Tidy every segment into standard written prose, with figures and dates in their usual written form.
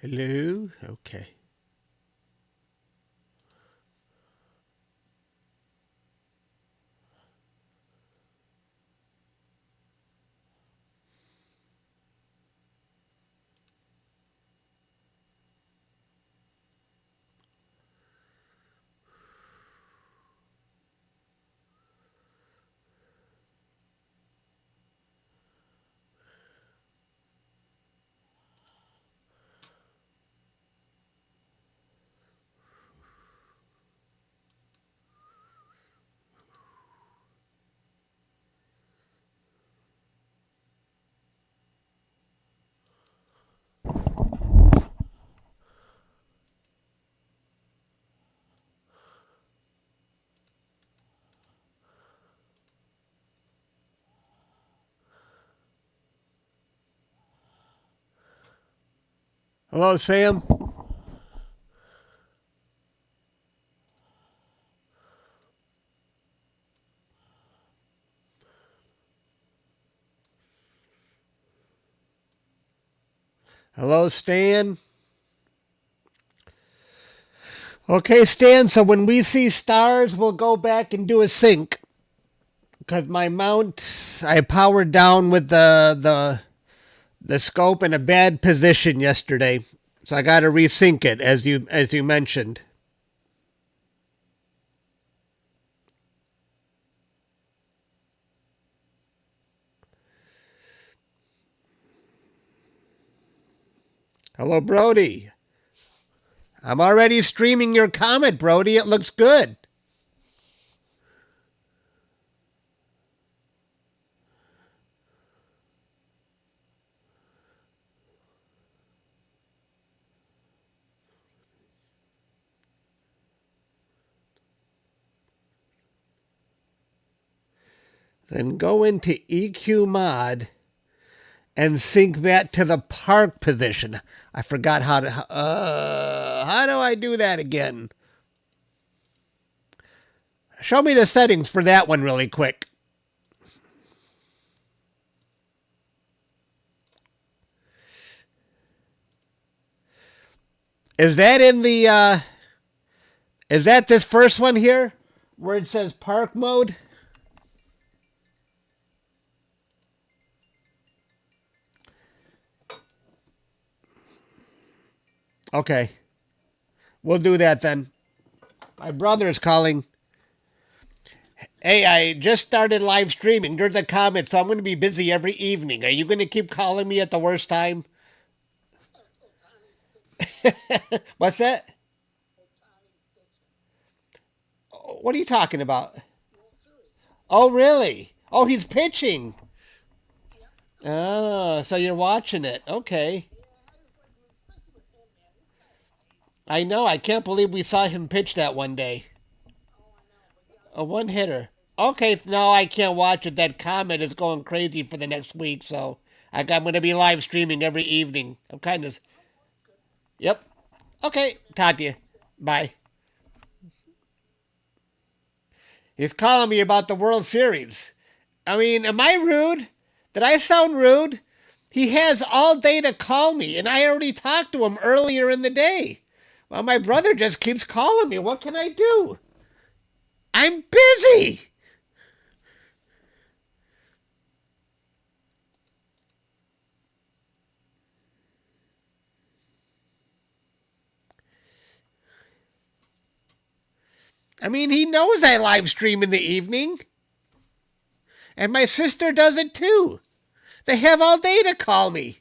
Hello? Okay. Hello, Sam. Hello, Stan. Okay, Stan, so when we see stars, we'll go back and do a sync. Because my mount, I powered down with the scope in a bad position yesterday. So I got to resync it, as you mentioned. Hello, Brody. I'm already streaming your Comet, Brody. It looks good. Then go into EQ mod and sync that to the park position. I forgot how to... how do I do that again? Show me the settings for that one really quick. Is that in the... is that this first one here? Where it says park mode? Okay. We'll do that then. My brother is calling. Hey, I just started live streaming. There's a Comet, so I'm going to be busy every evening. Are you going to keep calling me at the worst time? What's that? What are you talking about? Oh, really? Oh, he's pitching. Oh, so you're watching it. Okay. I know. I can't believe we saw him pitch that one day. A one hitter. Okay, no, I can't watch it. That Comet is going crazy for the next week, so I'm going to be live streaming every evening. I'm kind of. Yep. Okay, talk to you. Bye. He's calling me about the World Series. I mean, am I rude? Did I sound rude? He has all day to call me, and I already talked to him earlier in the day. Well, my brother just keeps calling me. What can I do? I'm busy. I mean, he knows I live stream in the evening. And my sister does it too. They have all day to call me.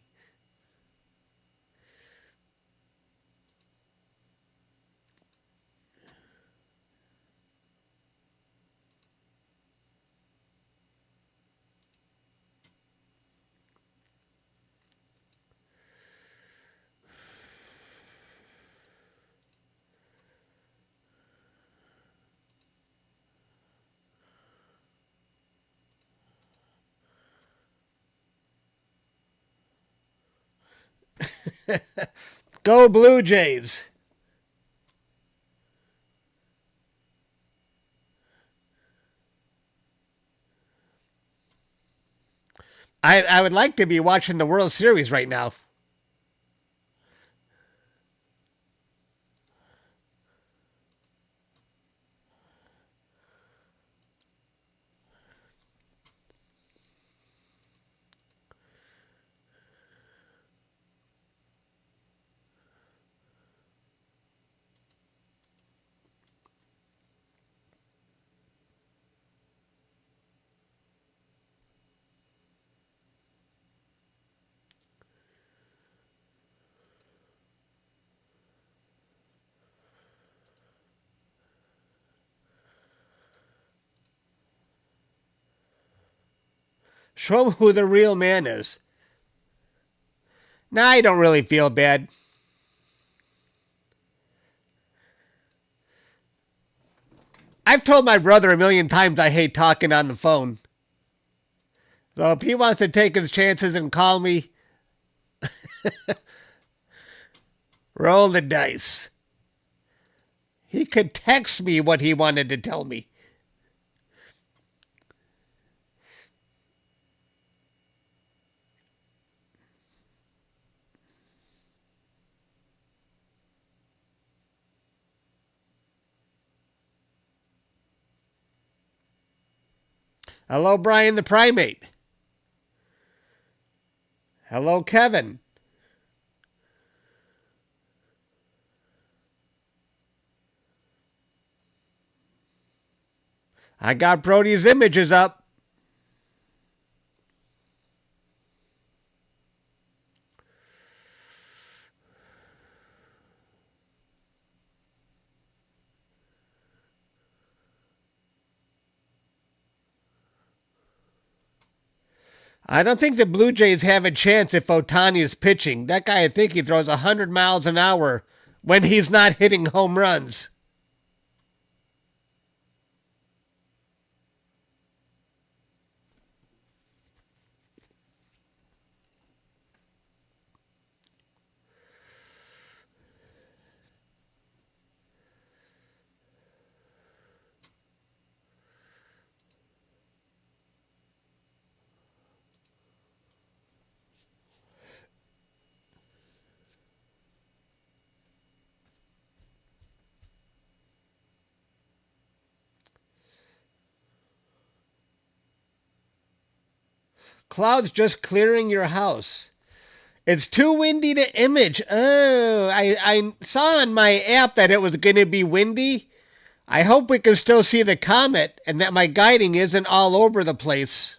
Go Blue Jays. I would like to be watching the World Series right now. Show him who the real man is. Nah, I don't really feel bad. I've told my brother a million times I hate talking on the phone. So if he wants to take his chances and call me, roll the dice. He could text me what he wanted to tell me. Hello, Brian the Primate. Hello, Kevin. I got Brody's images up. I don't think the Blue Jays have a chance if Ohtani is pitching. That guy, I think he throws 100 miles an hour when he's not hitting home runs. Clouds just clearing your house. It's too windy to image. Oh, I saw on my app that it was going to be windy. I hope we can still see the comet and that my guiding isn't all over the place.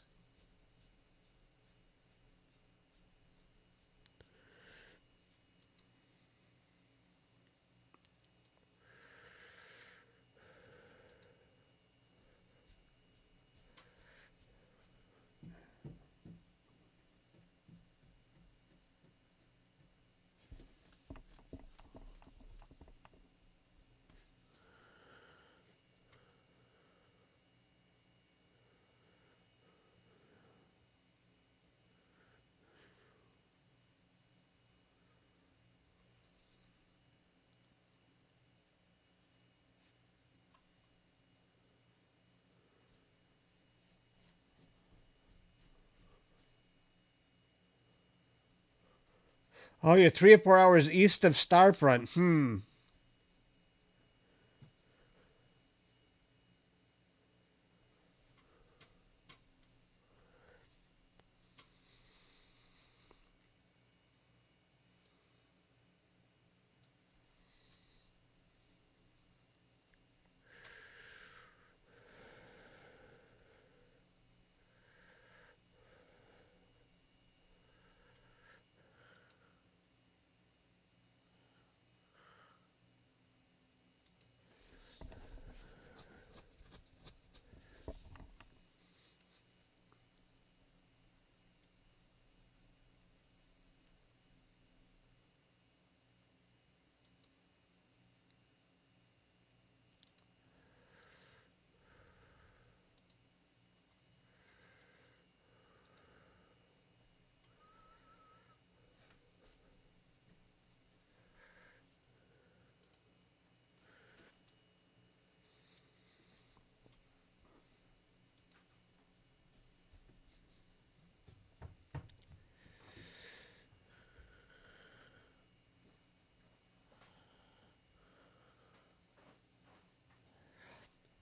Oh, you're 3 or 4 hours east of Starfront.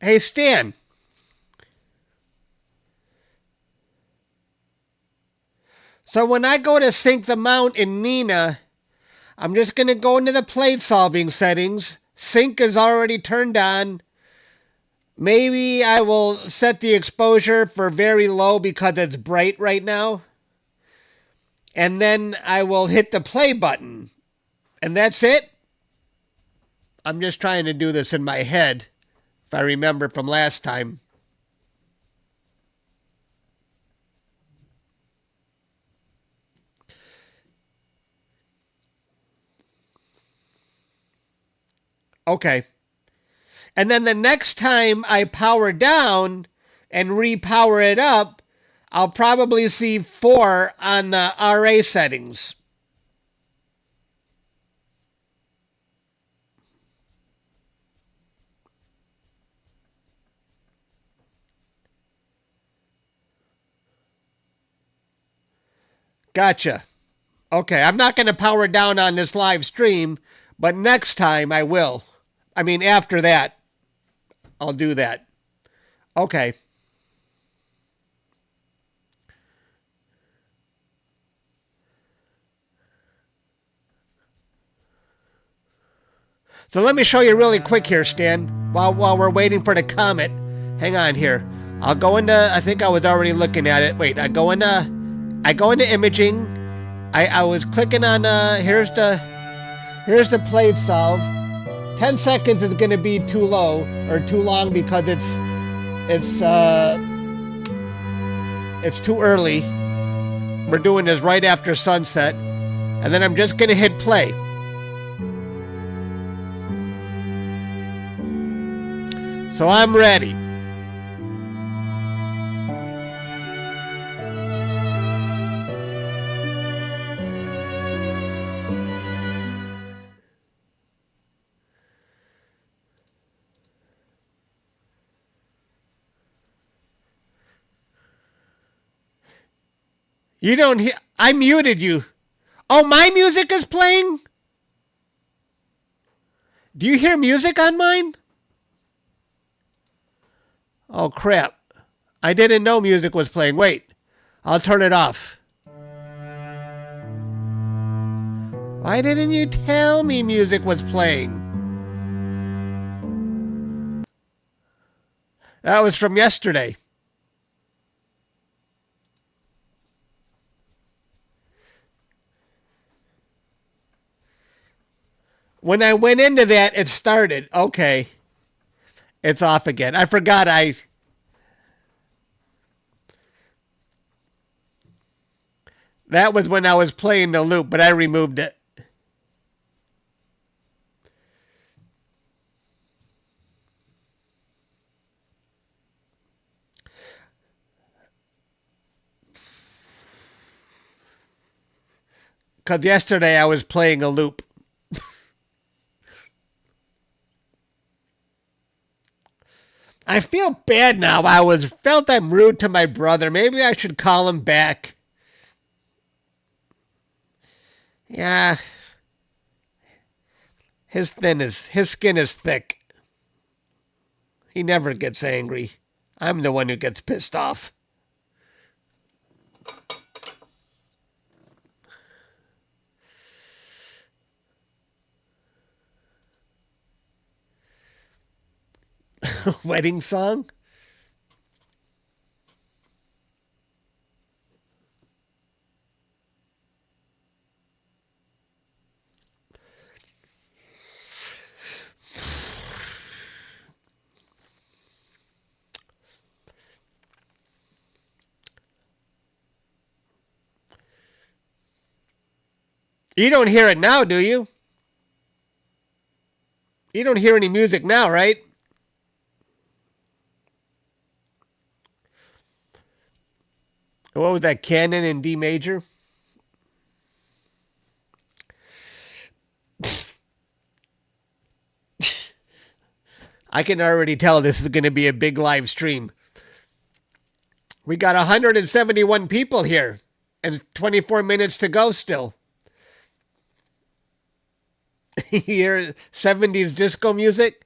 Hey, Stan. So when I go to sync the mount in Nina, I'm just going to go into the plate solving settings. Sync is already turned on. Maybe I will set the exposure for very low because it's bright right now. And then I will hit the play button. And that's it. I'm just trying to do this in my head, if I remember from last time. Okay. And then the next time I power down and repower it up, I'll probably see 4 on the RA settings. Gotcha. Okay, I'm not going to power down on this live stream, but next time I will. I mean, after that, I'll do that. Okay. So let me show you really quick here, Stan, while we're waiting for the comet. Hang on here. I'll go into, I think I was already looking at it. Wait, I go into imaging. I was clicking on, here's the plate solve. 10 seconds is going to be too low or too long because it's too early. We're doing this right after sunset. And then I'm just going to hit play. So I'm ready. You don't hear... I muted you. Oh, my music is playing? Do you hear music on mine? Oh, crap. I didn't know music was playing. Wait. I'll turn it off. Why didn't you tell me music was playing? That was from yesterday. When I went into that, it started. Okay. It's off again. I forgot That was when I was playing the loop, but I removed it. Because yesterday I was playing a loop. I feel bad now. Felt I'm rude to my brother. Maybe I should call him back. Yeah. His skin is thick. He never gets angry. I'm the one who gets pissed off. Wedding song? You don't hear it now, do you? You don't hear any music now, right? What was that, Canon in D major? I can already tell this is going to be a big live stream. We got 171 people here and 24 minutes to go still. You hear 70s disco music?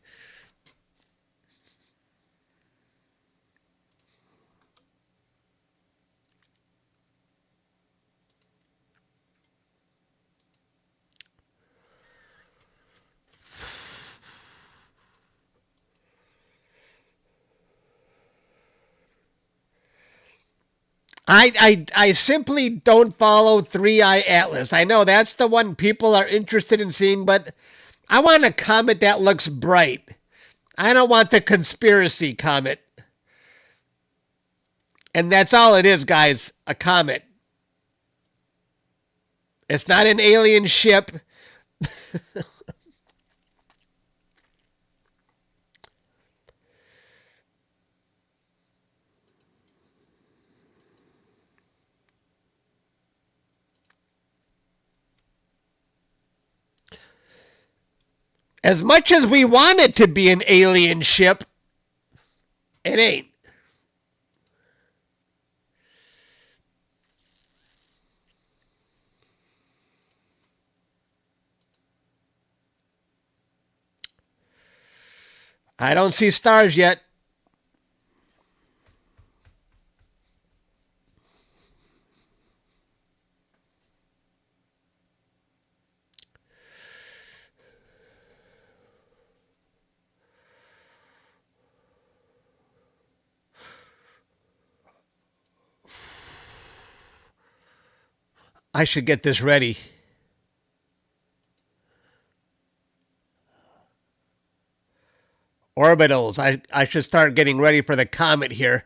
I simply don't follow 3i Atlas. I know that's the one people are interested in seeing, but I want a comet that looks bright. I don't want the conspiracy comet. And that's all it is, guys, a comet. It's not an alien ship. As much as we want it to be an alien ship, it ain't. I don't see stars yet. I should get this ready. Orbitals. I should start getting ready for the comet here.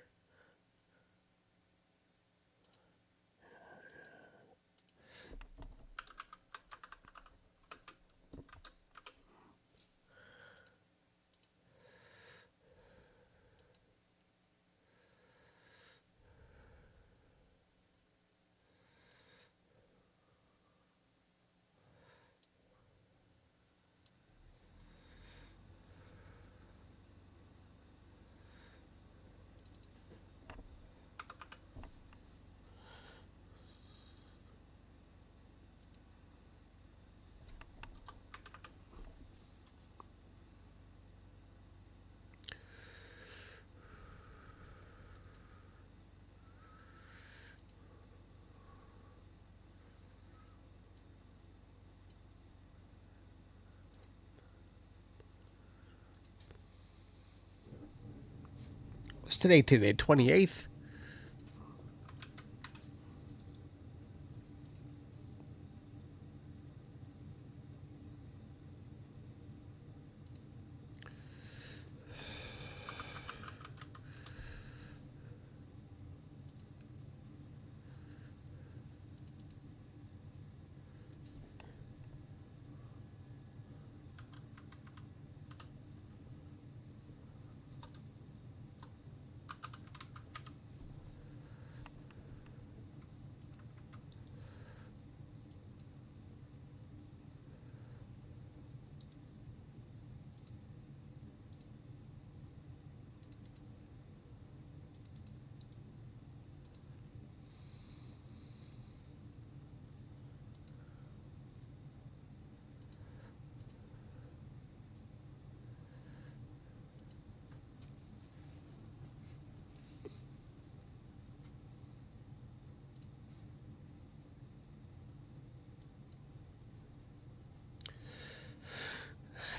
What's today? Today, 28th?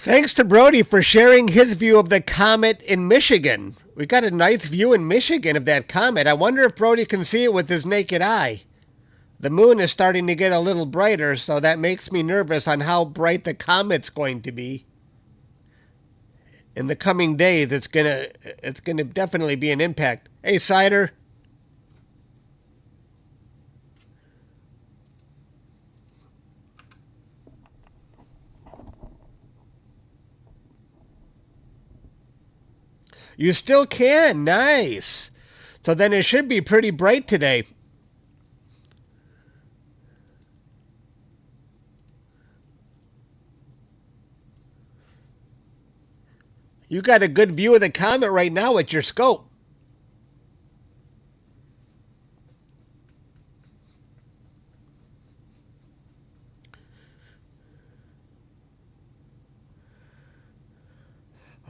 Thanks to Brody for sharing his view of the comet in Michigan. We got a nice view in Michigan of that comet. I wonder if Brody can see it with his naked eye. The moon is starting to get a little brighter, so that makes me nervous on how bright the comet's going to be. In the coming days, it's gonna definitely be an impact. Hey, Cider. You still can. Nice. So then it should be pretty bright today. You got a good view of the comet right now with your scope.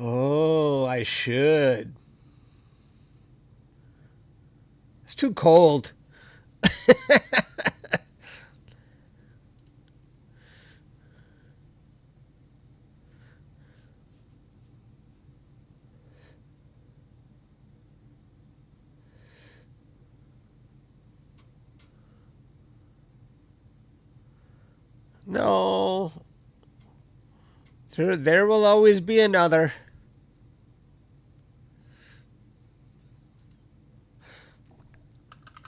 Oh, I should. It's too cold. No. There will always be another.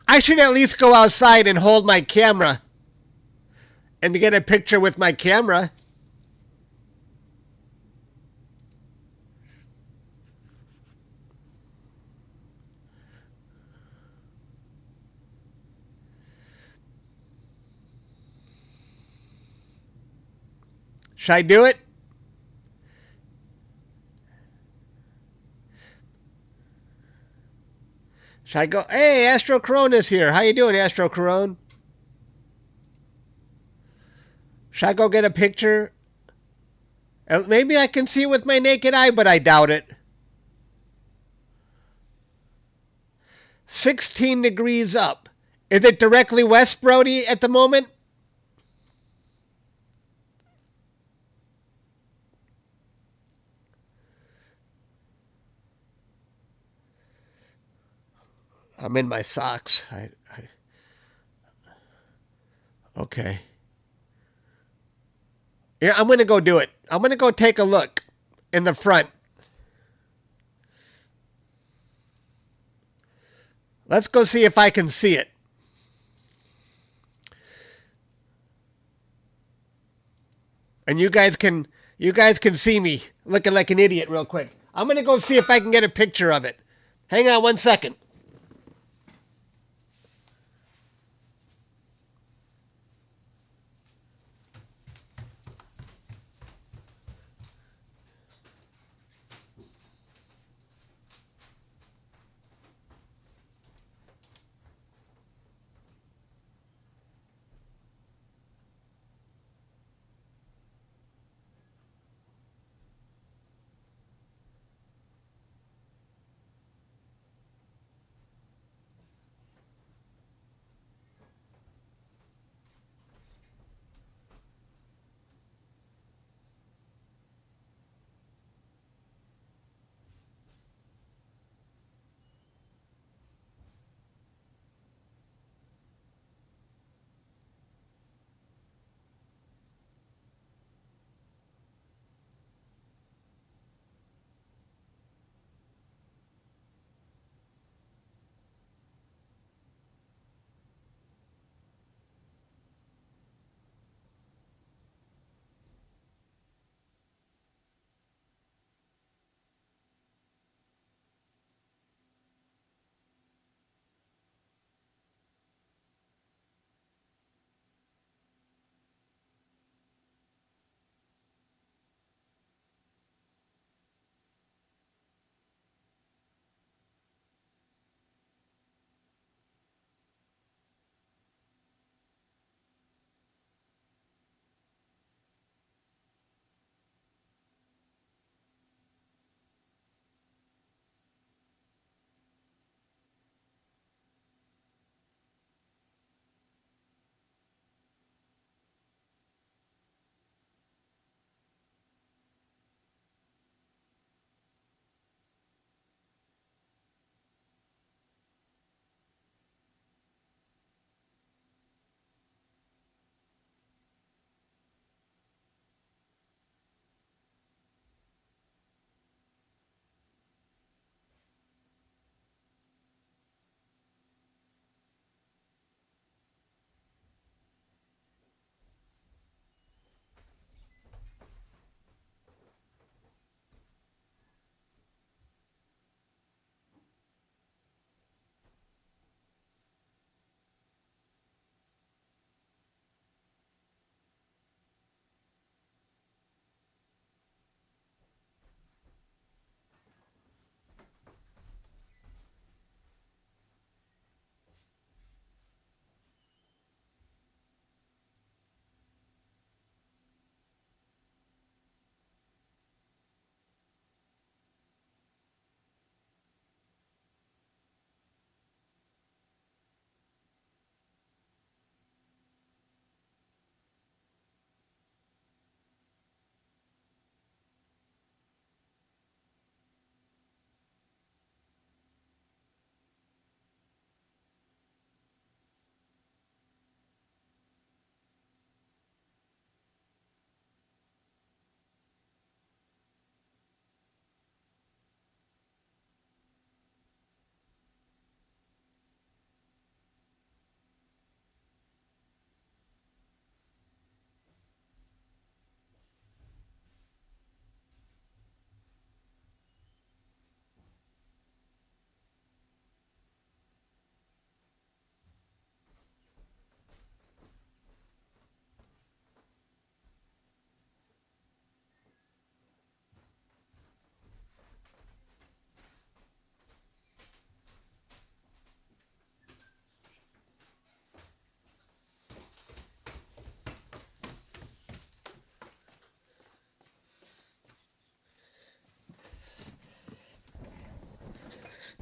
I should at least go outside and hold my camera and to get a picture with my camera. Should I do it? Should I go? Hey, Astro Corona's here. How you doing, Astro Corona? Should I go get a picture? Maybe I can see it with my naked eye, but I doubt it. 16 degrees up. Is it directly west, Brody, at the moment? I'm in my socks. Okay. Here, I'm going to go do it. I'm going to go take a look in the front. Let's go see if I can see it. And you guys can see me looking like an idiot real quick. I'm going to go see if I can get a picture of it. Hang on 1 second.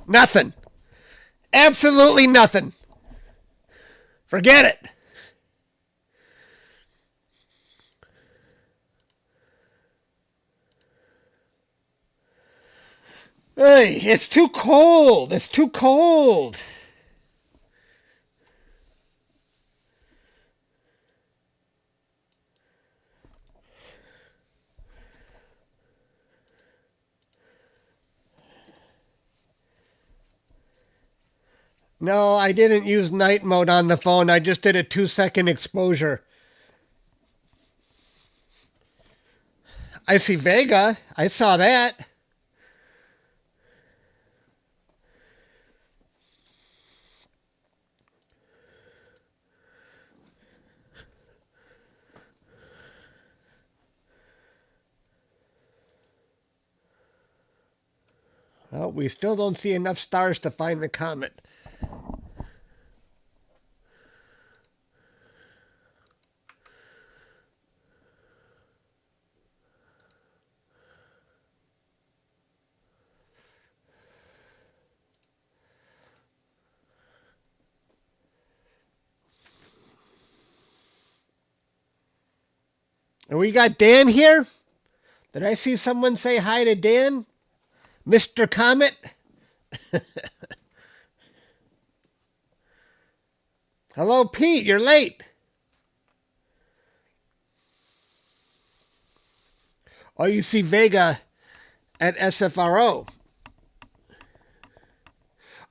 Nothing. Absolutely nothing. Forget it. Hey, it's too cold. It's too cold. No, I didn't use night mode on the phone. I just did a 2-second exposure. I see Vega. I saw that. Well, we still don't see enough stars to find the comet. And we got Dan here. Did I see someone say hi to Dan? Mr. Comet? Hello, Pete. You're late. Oh, you see Vega at SFRO.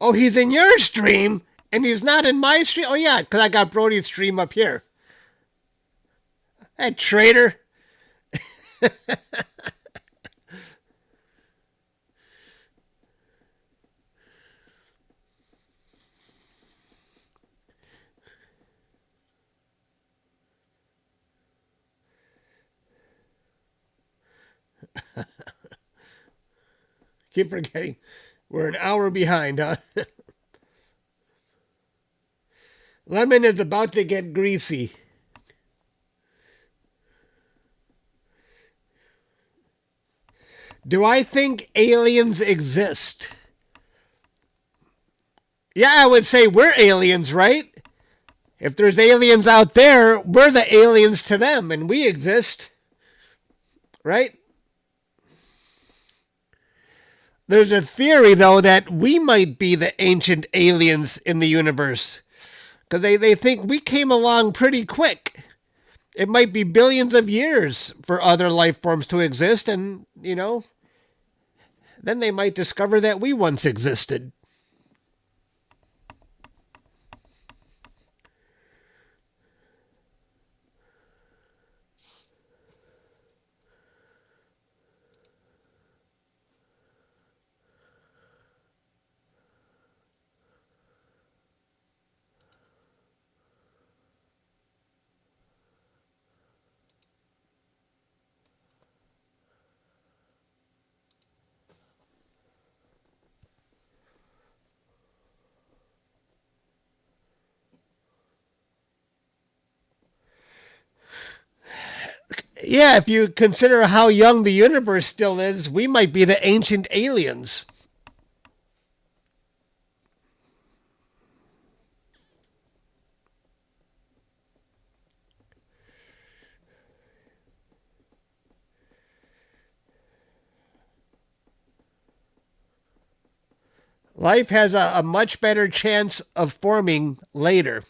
Oh, he's in your stream, and he's not in my stream? Oh, yeah, because I got Brody's stream up here. That traitor. Keep forgetting. We're an hour behind, huh? Lemmon is about to get greasy. Do I think aliens exist? Yeah, I would say we're aliens, right? If there's aliens out there, we're the aliens to them, and we exist, right? There's a theory, though, that we might be the ancient aliens in the universe. Because they think we came along pretty quick. It might be billions of years for other life forms to exist, and, then they might discover that we once existed. Yeah, if you consider how young the universe still is, we might be the ancient aliens. Life has a much better chance of forming later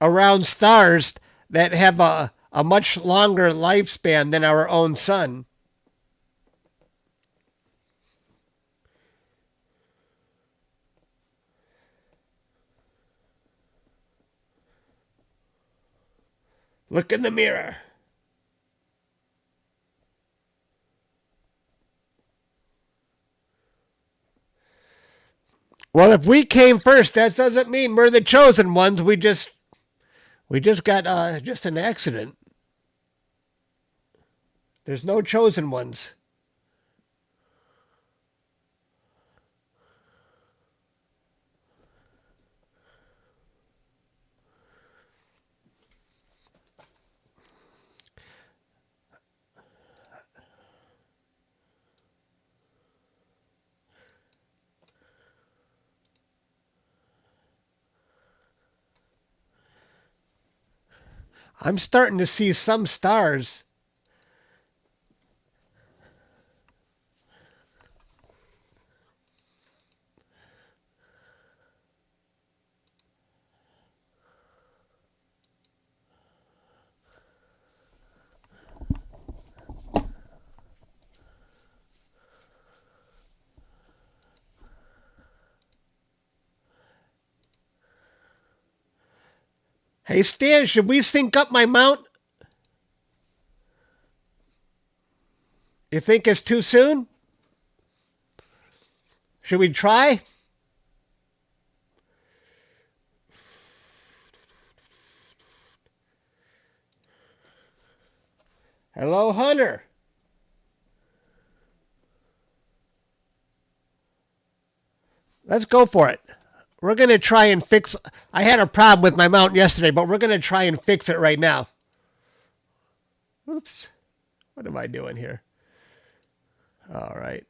around stars that have a much longer lifespan than our own sun. Look in the mirror. Well, if we came first, that doesn't mean we're the chosen ones. We just got just an accident. There's no chosen ones. I'm starting to see some stars. Hey, Stan, should we sync up my mount? You think it's too soon? Should we try? Hello, Hunter. Let's go for it. We're going to try and fix... I had a problem with my mount yesterday, but we're going to try and fix it right now. Oops. What am I doing here? All right.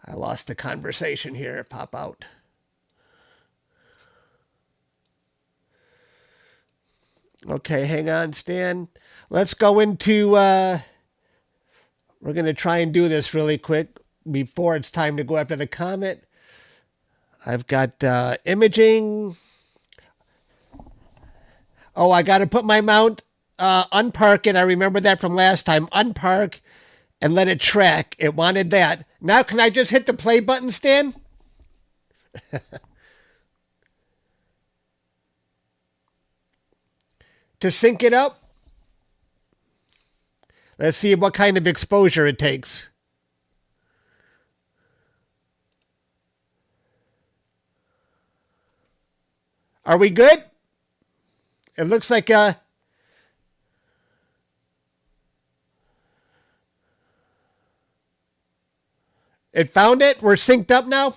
I lost the conversation here. Pop out. Okay, hang on, Stan. Let's go into... we're going to try and do this really quick before it's time to go after the comet. I've got imaging. Oh, I got to put my mount, unpark it. I remember that from last time. Unpark and let it track. It wanted that. Now can I just hit the play button, Stan? To sync it up? Let's see what kind of exposure it takes. Are we good? It looks like it found it. We're synced up now.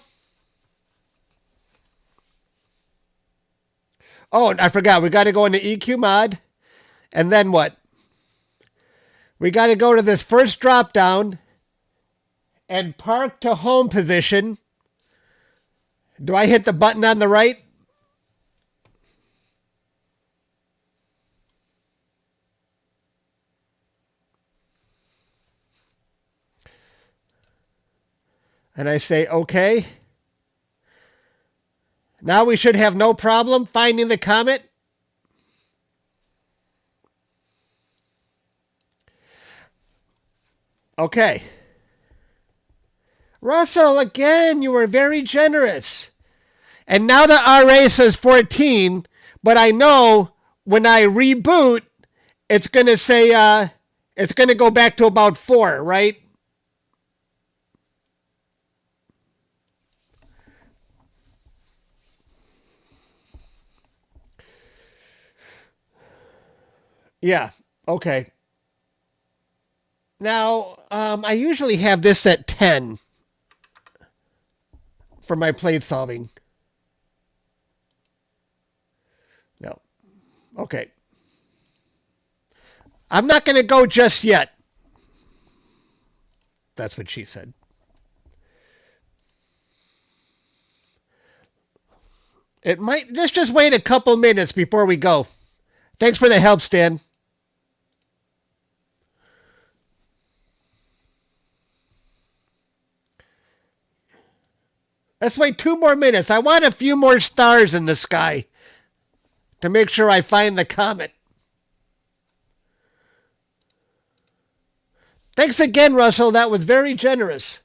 Oh, I forgot. We got to go into EQ mod. And then what? We got to go to this first drop down and park to home position. Do I hit the button on the right? And I say, okay. Now we should have no problem finding the comet. Okay. Russell, again, you were very generous. And now the RA says 14, but I know when I reboot, it's going to say, it's going to go back to about 4, right? Yeah, okay. Now, I usually have this at 10 for my plate solving. No. Okay. I'm not going to go just yet. That's what she said. It might... Let's just wait a couple minutes before we go. Thanks for the help, Stan. Let's wait 2 more minutes. I want a few more stars in the sky to make sure I find the comet. Thanks again, Russell. That was very generous.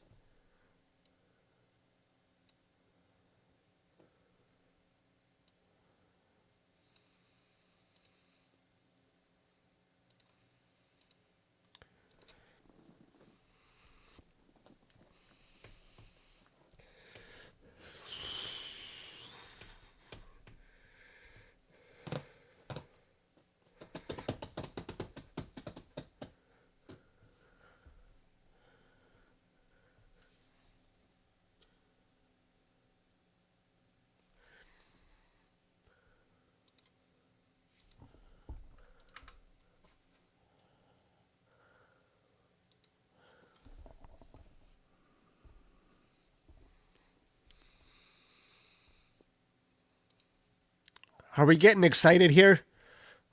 Are we getting excited here?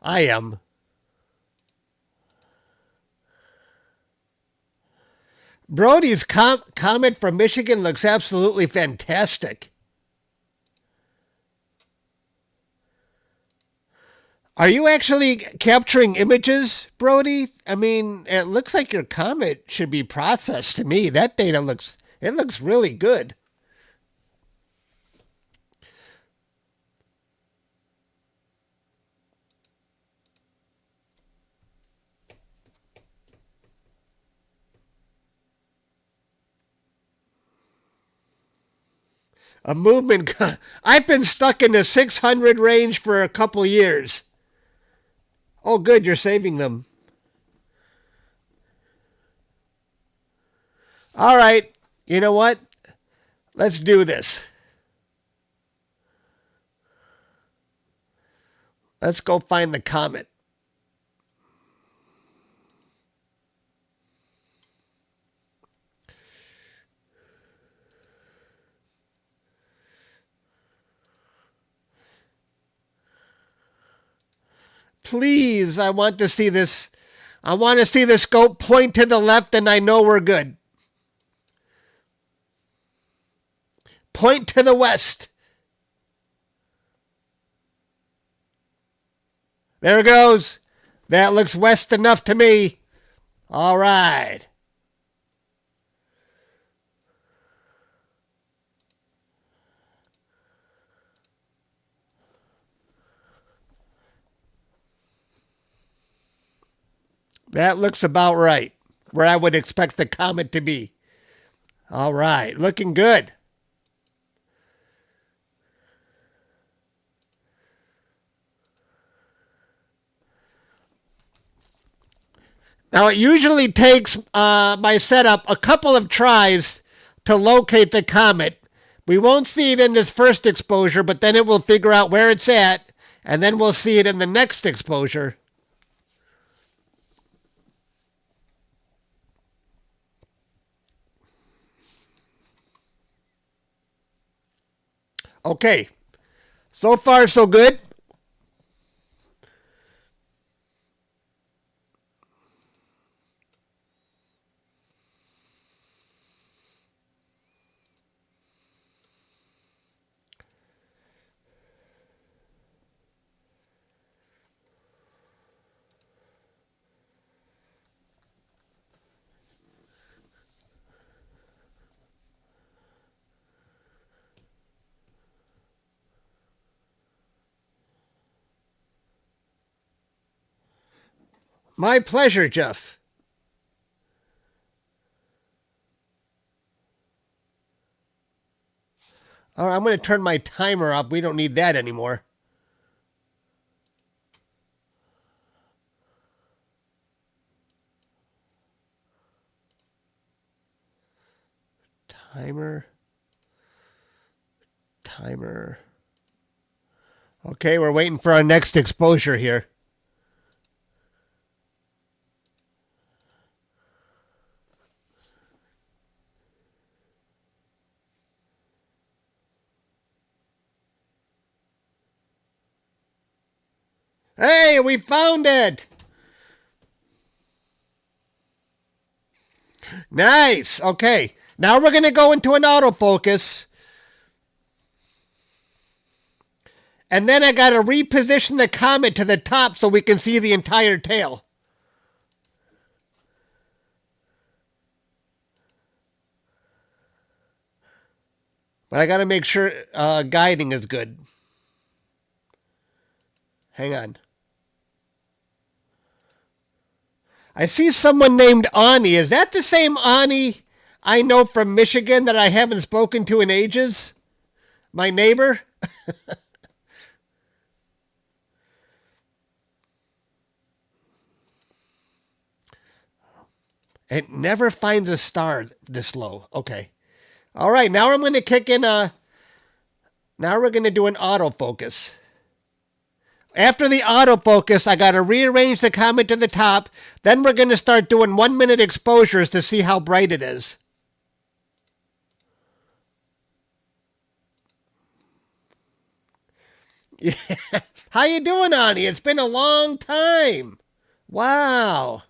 I am. Brody's comet from Michigan looks absolutely fantastic. Are you actually capturing images, Brody? I mean, it looks like your comet should be processed to me. That data looks really good. A movement. I've been stuck in the 600 range for a couple years. Oh, good, you're saving them. All right, you know what? Let's do this. Let's go find the comet. Please, I want to see this. I want to see the scope point to the left, and I know we're good. Point to the west. There it goes. That looks west enough to me. All right. That looks about right, where I would expect the comet to be. All right, looking good. Now, it usually takes my setup a couple of tries to locate the comet. We won't see it in this first exposure, but then it will figure out where it's at, and then we'll see it in the next exposure. Okay, so far so good. My pleasure, Jeff. All right, I'm going to turn my timer up. We don't need that anymore. Timer. Okay, we're waiting for our next exposure here. Hey, we found it! Nice. Okay, now we're going to go into an autofocus. And then I got to reposition the comet to the top so we can see the entire tail. But I got to make sure guiding is good. Hang on. I see someone named Ani. Is that the same Ani I know from Michigan that I haven't spoken to in ages? My neighbor? It never finds a star this low. Okay. All right, now I'm going to kick in a... Now we're going to do an autofocus. After the autofocus, I got to rearrange the comet to the top. Then we're going to start doing 1-minute exposures to see how bright it is. Yeah. How you doing, Ani? It's been a long time. Wow.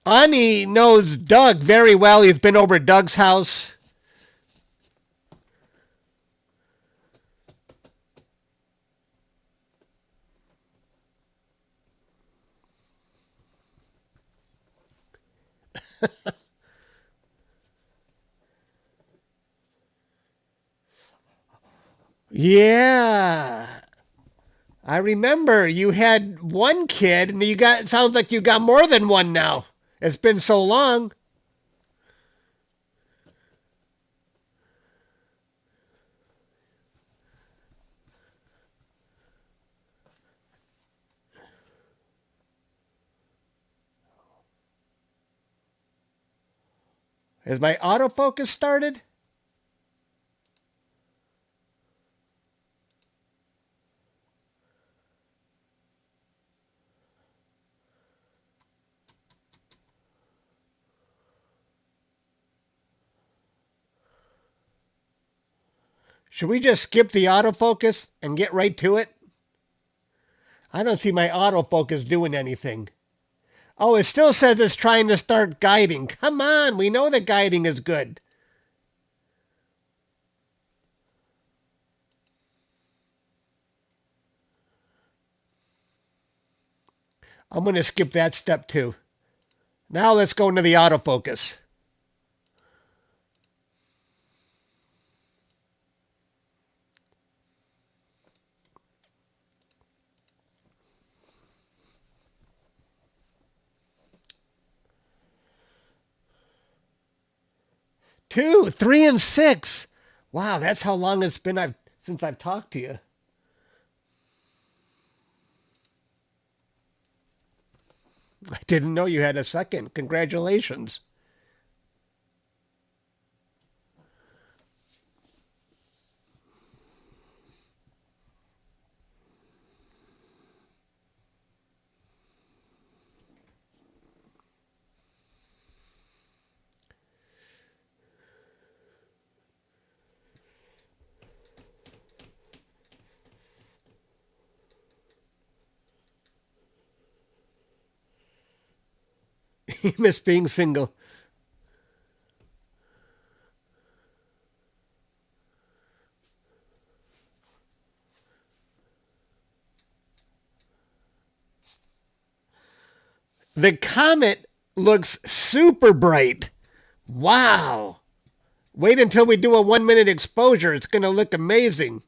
Ani knows Doug very well. He's been over at Doug's house. Yeah. I remember you had one kid and you got, sounds like you got more than one now. It's been so long. Has my autofocus started? Should we just skip the autofocus and get right to it? I don't see my autofocus doing anything. Oh, it still says it's trying to start guiding. Come on, we know the guiding is good. I'm going to skip that step too. Now let's go into the autofocus. Two, three, and six. Wow, that's how long it's been since I've talked to you. I didn't know you had a second. Congratulations. You miss being single. The comet looks super bright. Wow. Wait until we do a 1 minute exposure. It's going to look amazing.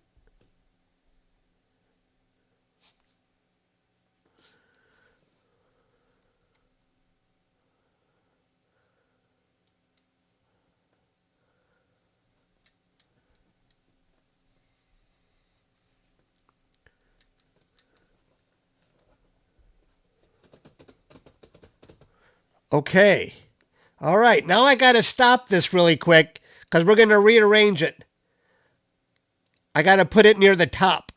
Okay. All right. Now I got to stop this really quick because we're going to rearrange it. I got to put it near the top.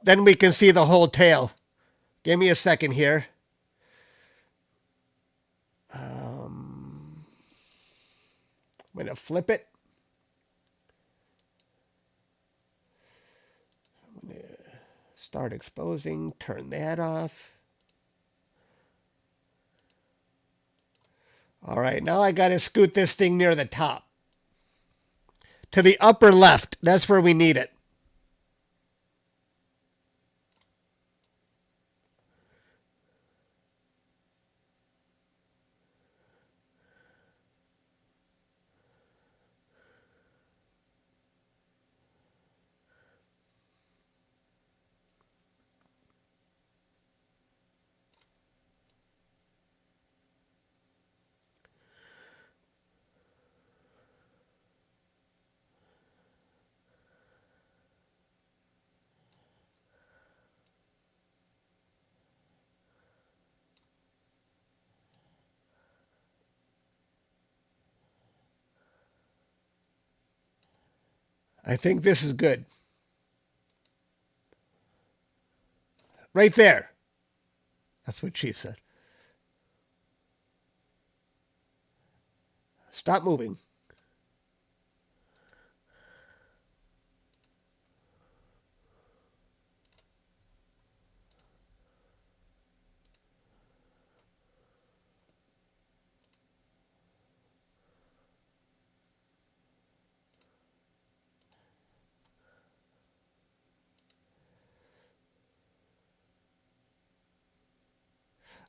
Then we can see the whole tail. Give me a second here. I'm going to flip it. I'm going to start exposing. Turn that off. All right, now I got to scoot this thing near the top. To the upper left. That's where we need it. I think this is good. Right there. That's what she said. Stop moving.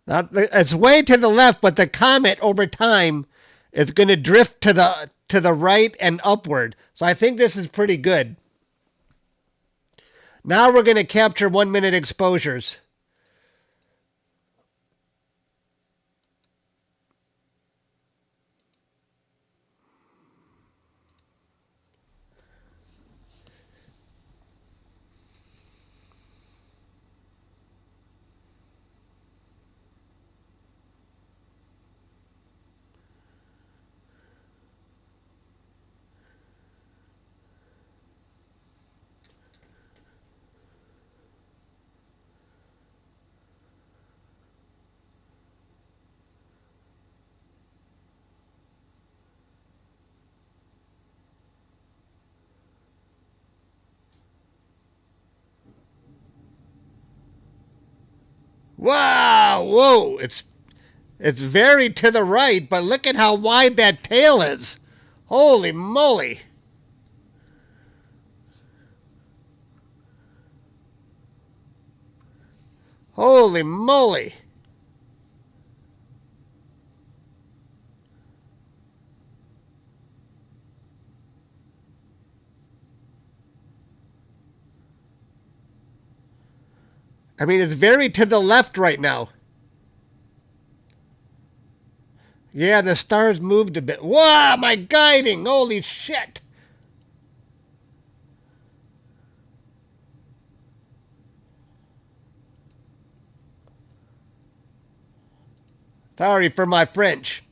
It's way to the left, but the comet over time is going to drift to the right and upward. So I think this is pretty good. Now we're going to capture 1 minute exposures. Wow, whoa, it's very to the right, but look at how wide that tail is. Holy moly. Holy moly. I mean, it's very to the left right now. Yeah, the stars moved a bit. Wow, my guiding. Holy shit. Sorry for my French.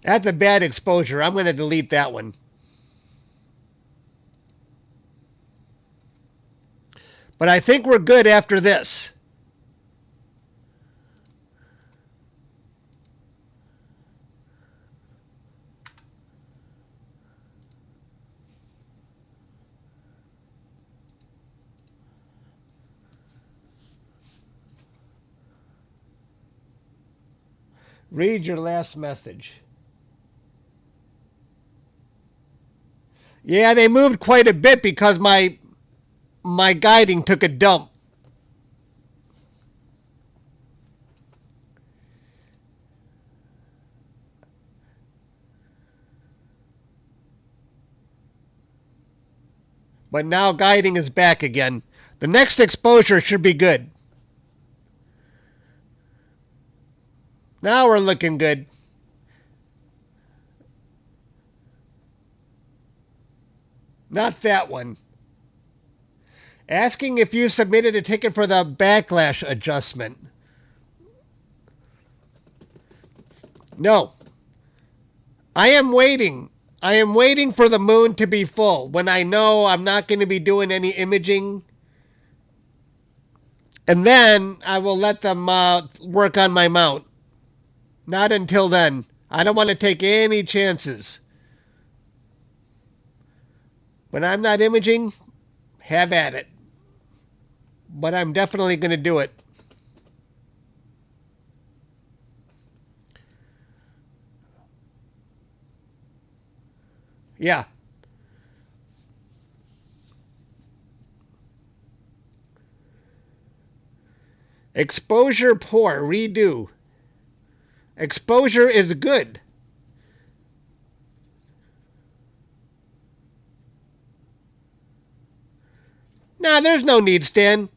That's a bad exposure. I'm going to delete that one. But I think we're good after this. Read your last message. Yeah, they moved quite a bit because my guiding took a dump. But now guiding is back again. The next exposure should be good. Now we're looking good. Not that one. Asking if you submitted a ticket for the backlash adjustment. No. I am waiting. I am waiting for the moon to be full when I know I'm not going to be doing any imaging. And then I will let them work on my mount. Not until then. I don't want to take any chances. When I'm not imaging, have at it. But I'm definitely going to do it. Yeah. Exposure poor. Redo. Exposure is good. Nah, there's no need, Stan.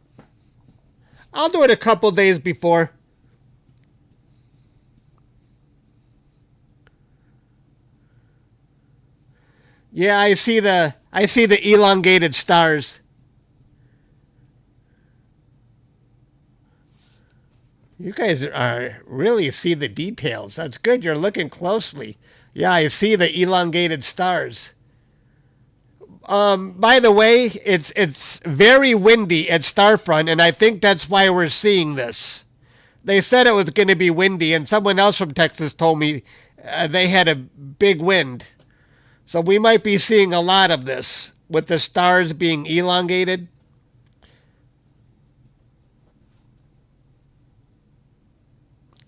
I'll do it a couple days before. Yeah, I see the elongated stars. You guys are really see the details. That's good. You're looking closely. Yeah, I see the elongated stars. By the way, it's very windy at Starfront, and I think that's why we're seeing this. They said it was going to be windy, and someone else from Texas told me they had a big wind. So we might be seeing a lot of this with the stars being elongated.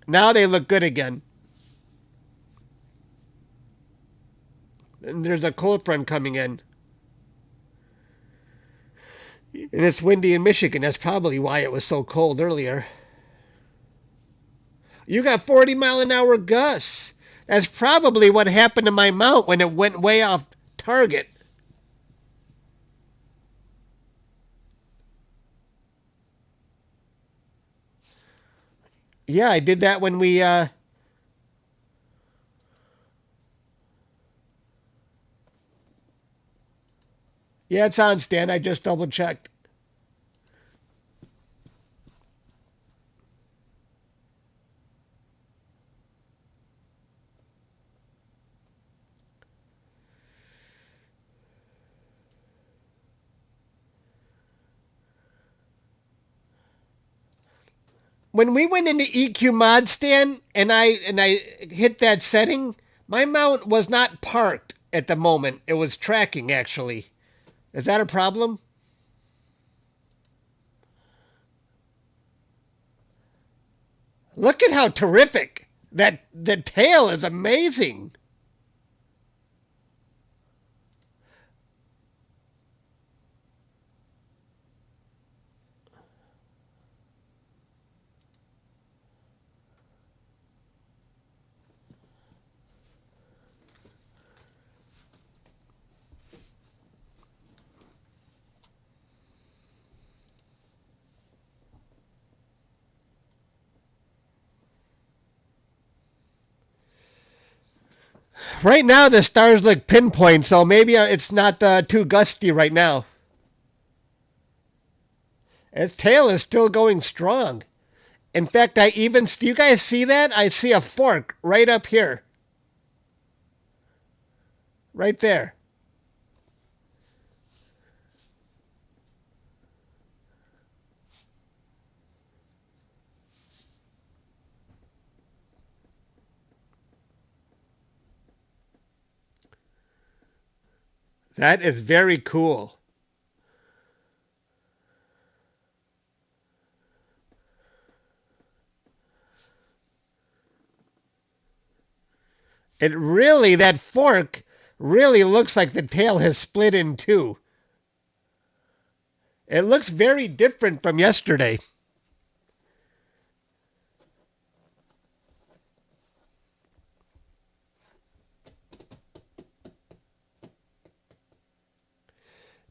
Now they look good again. And there's a cold front coming in. And it's windy in Michigan. That's probably why it was so cold earlier. You got 40-mile-an-hour gusts. That's probably what happened to my mount when it went way off target. Yeah, I did that when we... Yeah, it's on, Stan. I just double-checked. When we went into EQ mod, Stan, and I hit that setting, my mount was not parked at the moment. It was tracking, actually. Is that a problem? Look at how terrific. The tail is amazing. Right now, the stars look pinpoint, so maybe it's not too gusty right now. Its tail is still going strong. In fact, do you guys see that? I see a fork right up here. Right there. That is very cool. That fork really looks like the tail has split in two. It looks very different from yesterday.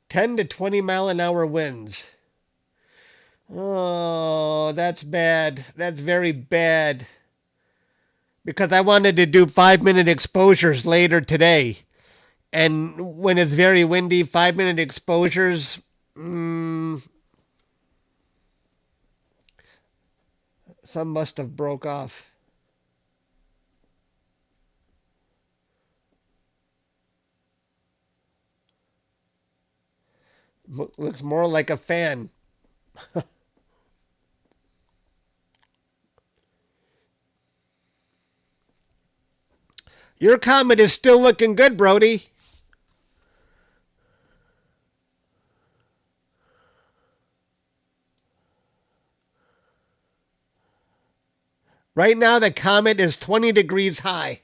"10 to 20-mile-an-hour winds." Oh, that's bad. That's very bad. Because I wanted to do 5-minute exposures later today. And when it's very windy, 5-minute exposures, some must have broke off. Looks more like a fan. Your comet is still looking good, Brody. Right now, the comet is 20 degrees high.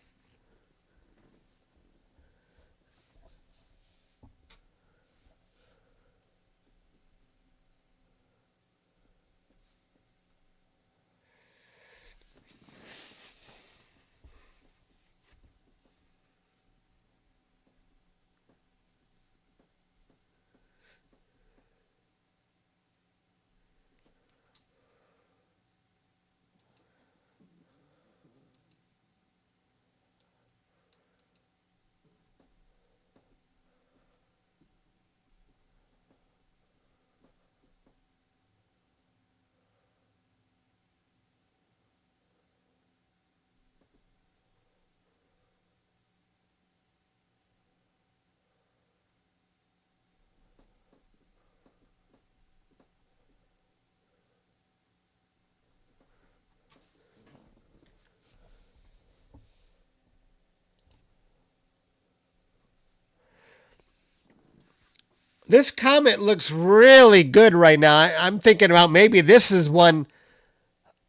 This comet looks really good right now. I'm thinking about maybe this is one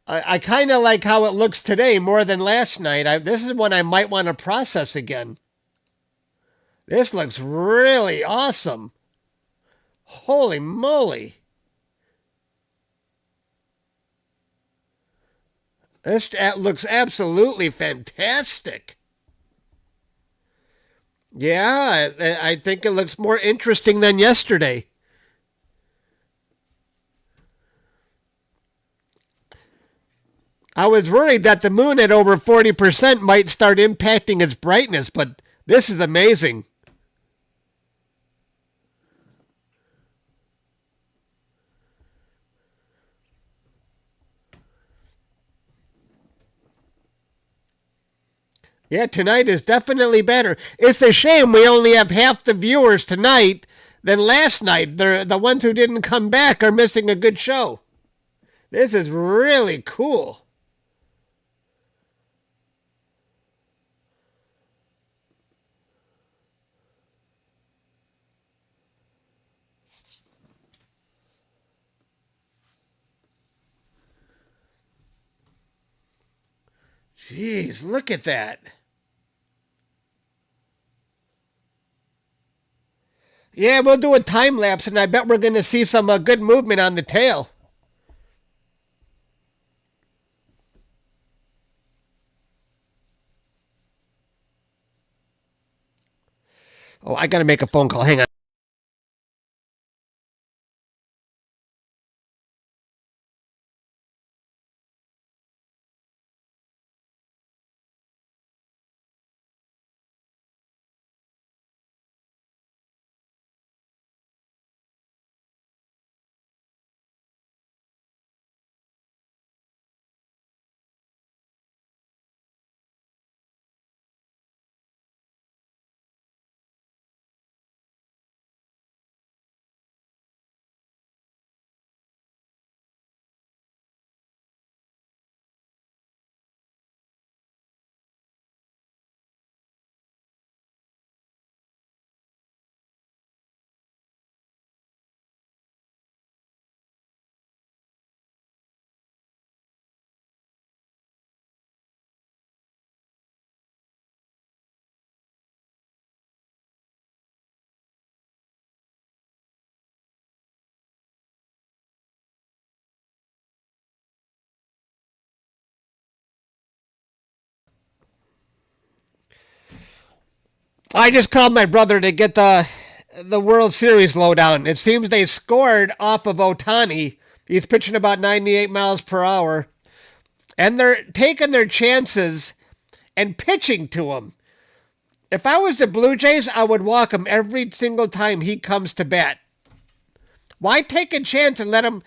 I kind of like how it looks today more than last night. This is one I might want to process again. This looks really awesome. Holy moly. This looks absolutely fantastic. Yeah, I think it looks more interesting than yesterday. I was worried that the moon at over 40% might start impacting its brightness, but this is amazing. Yeah, tonight is definitely better. It's a shame we only have half the viewers tonight than last night. The ones who didn't come back are missing a good show. This is really cool. Jeez, look at that. Yeah, we'll do a time lapse, and I bet we're going to see some good movement on the tail. Oh, I got to make a phone call. Hang on. I just called my brother to get the World Series lowdown. It seems they scored off of Ohtani. He's pitching about 98 miles per hour. And they're taking their chances and pitching to him. If I was the Blue Jays, I would walk him every single time he comes to bat. Why take a chance and let him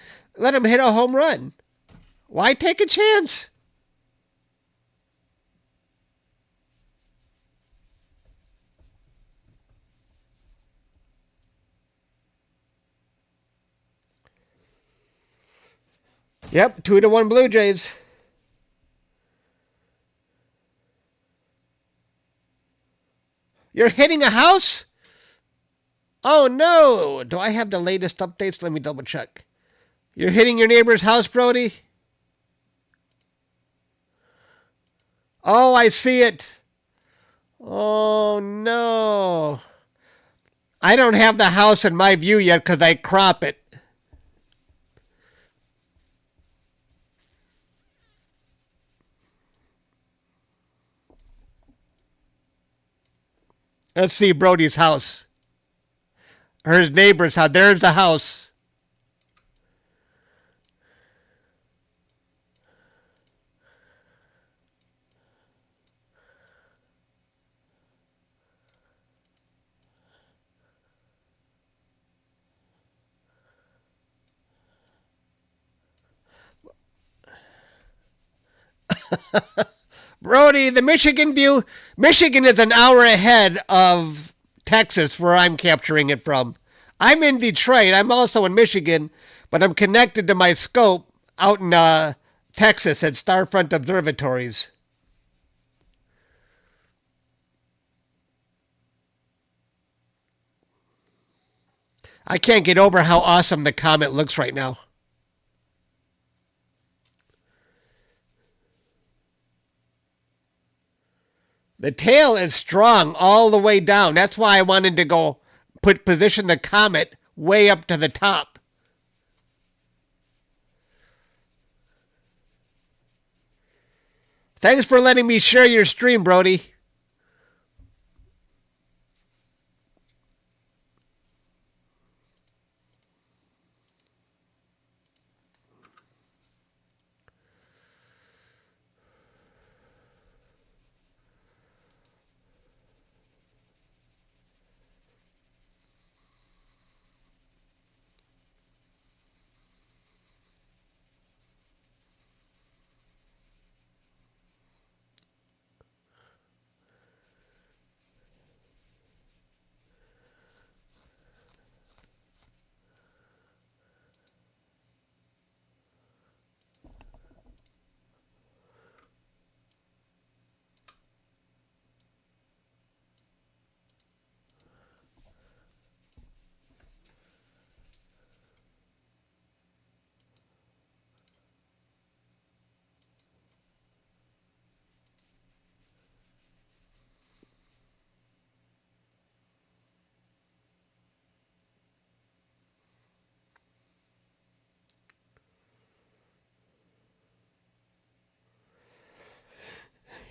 hit a home run? Why take a chance? Yep, 2-1 Blue Jays. You're hitting a house? Oh no! Do I have the latest updates? Let me double check. You're hitting your neighbor's house, Brody? Oh, I see it. Oh no. I don't have the house in my view yet because I crop it. Let's see Brody's house. Or his neighbor's house. There's the house. Brody, the Michigan view. Michigan is an hour ahead of Texas, where I'm capturing it from. I'm in Detroit. I'm also in Michigan, but I'm connected to my scope out in Texas at Starfront Observatories. I can't get over how awesome the comet looks right now. The tail is strong all the way down. That's why I wanted to go position the Comet way up to the top. Thanks for letting me share your stream, Brody.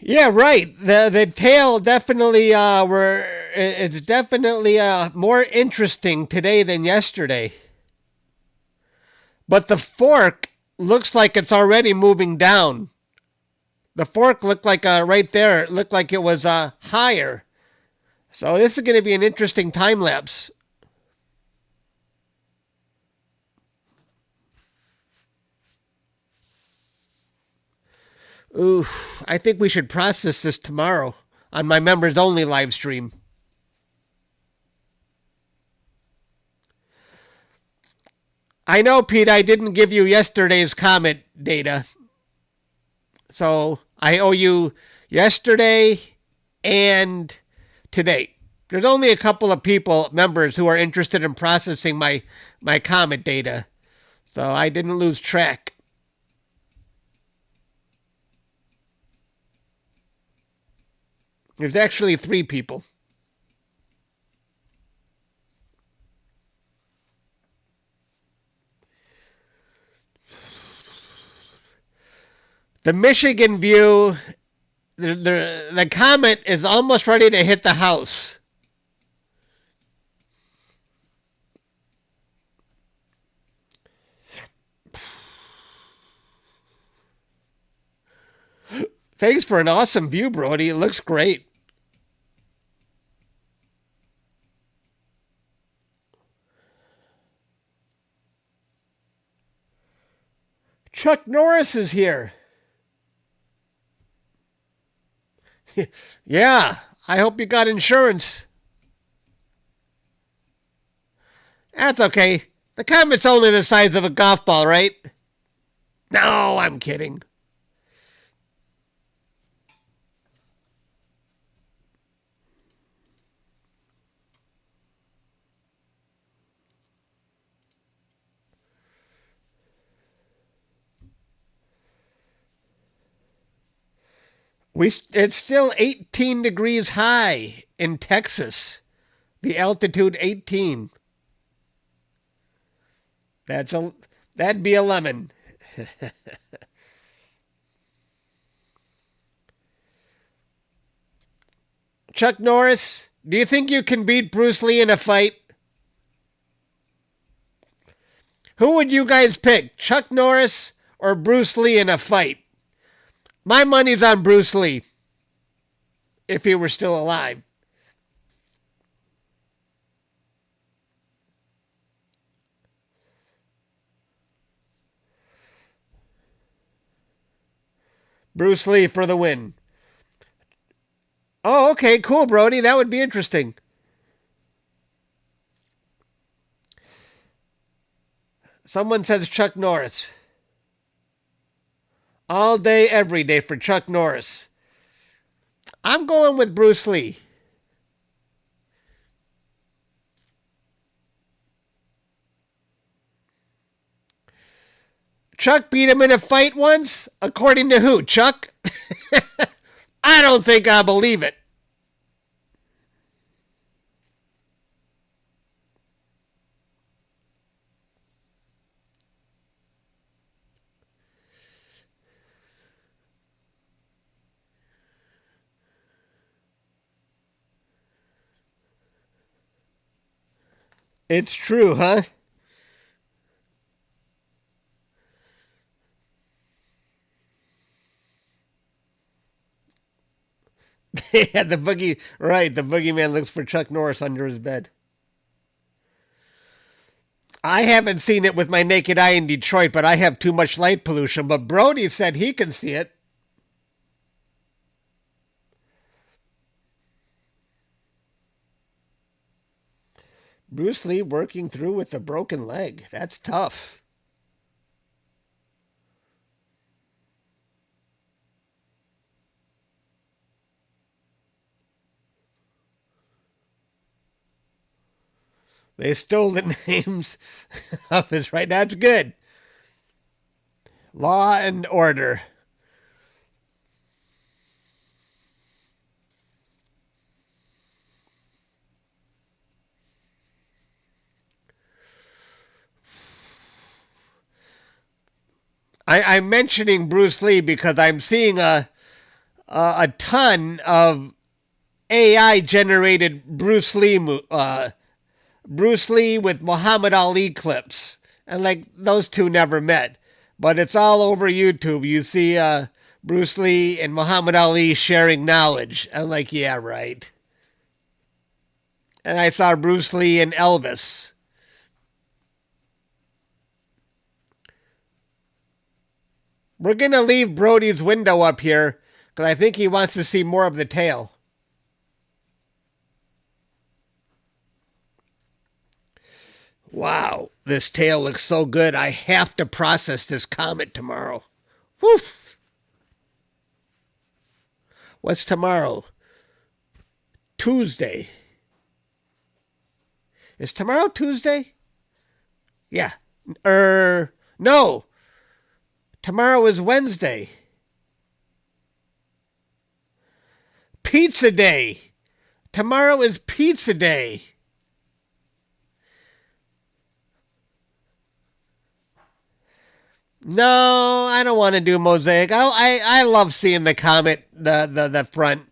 Yeah, right. The tail definitely it's definitely more interesting today than yesterday. But the fork looks like it's already moving down. The fork looked like right there. It looked like it was higher. So this is going to be an interesting time lapse. Ooh, I think we should process this tomorrow on my members only live stream. I know, Pete, I didn't give you yesterday's Comet data. So I owe you yesterday and today. There's only a couple of members who are interested in processing my Comet data. So I didn't lose track. There's actually 3 people. The Michigan view, the comet is almost ready to hit the house. Thanks for an awesome view, Brody. It looks great. Chuck Norris is here. Yeah, I hope you got insurance. That's okay. The comet's only the size of a golf ball, right? No, I'm kidding. It's still 18 degrees high in Texas. The altitude 18. That'd be a lemon. Chuck Norris, do you think you can beat Bruce Lee in a fight? Who would you guys pick, Chuck Norris or Bruce Lee in a fight? My money's on Bruce Lee, if he were still alive. Bruce Lee for the win. Oh, okay, cool, Brody. That would be interesting. Someone says Chuck Norris. All day, every day for Chuck Norris. I'm going with Bruce Lee. Chuck beat him in a fight once? According to who? Chuck? I don't think I believe it. It's true, huh? Yeah, the boogie, right, the boogeyman looks for Chuck Norris under his bed. I haven't seen it with my naked eye in Detroit, but I have too much light pollution. But Brody said he can see it. Bruce Lee working through with a broken leg. That's tough. They stole the names of his right. That's good. Law and order. I'm mentioning Bruce Lee because I'm seeing a ton of AI generated Bruce Lee with Muhammad Ali clips, and like those two never met, but it's all over YouTube. You see Bruce Lee and Muhammad Ali sharing knowledge. I'm like, yeah, right. And I saw Bruce Lee and Elvis. We're gonna leave Brody's window up here because I think he wants to see more of the tail. Wow, this tail looks so good. I have to process this comet tomorrow. Whew. What's tomorrow? Tuesday. Is tomorrow Tuesday? Yeah. No. Tomorrow is Wednesday. Pizza day. Tomorrow is pizza day. No, I don't want to do mosaic. I love seeing the comet, the front.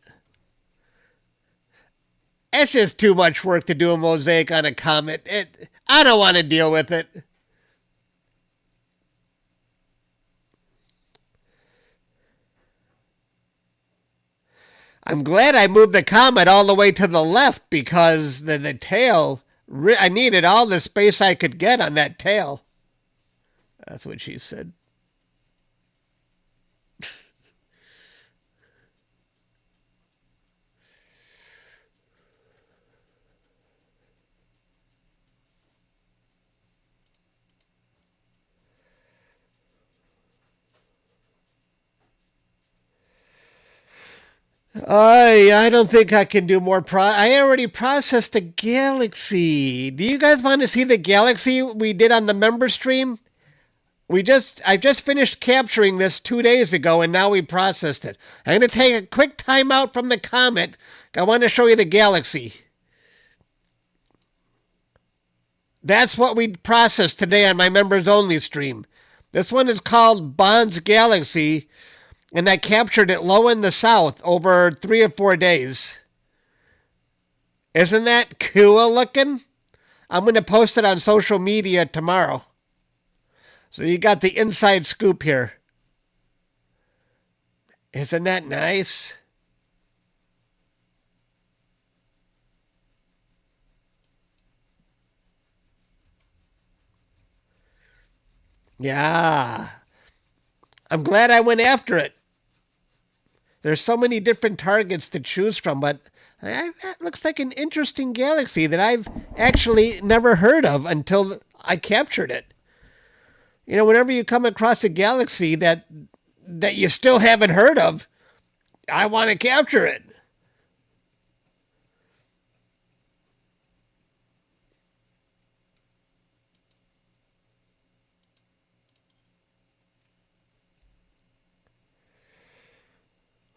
It's just too much work to do a mosaic on a comet. I don't want to deal with it. I'm glad I moved the comet all the way to the left because the tail, I needed all the space I could get on that tail. That's what she said. I don't think I can do more. I already processed the galaxy. Do you guys want to see the galaxy we did on the member stream? I just finished capturing this 2 days ago, and now we processed it. I'm going to take a quick time out from the comet. I want to show you the galaxy. That's what we processed today on my members only stream. This one is called Bond's Galaxy, and I captured it low in the south over 3 or 4 days. Isn't that cool looking? I'm going to post it on social media tomorrow. So you got the inside scoop here. Isn't that nice? Yeah. I'm glad I went after it. There's so many different targets to choose from, but that looks like an interesting galaxy that I've actually never heard of until I captured it. You know, whenever you come across a galaxy that you still haven't heard of, I want to capture it.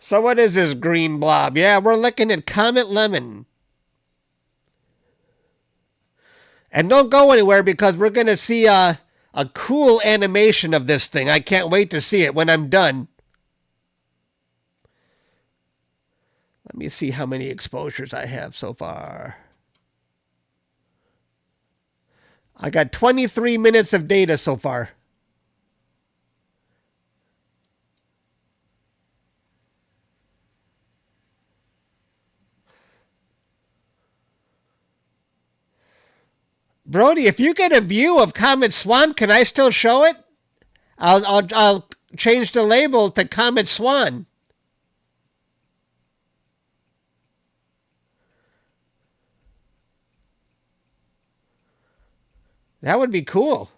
So what is this green blob? Yeah, we're looking at Comet Lemmon. And don't go anywhere because we're going to see a cool animation of this thing. I can't wait to see it when I'm done. Let me see how many exposures I have so far. I got 23 minutes of data so far. Brody, if you get a view of Comet SWAN, can I still show it? I'll change the label to Comet SWAN. That would be cool.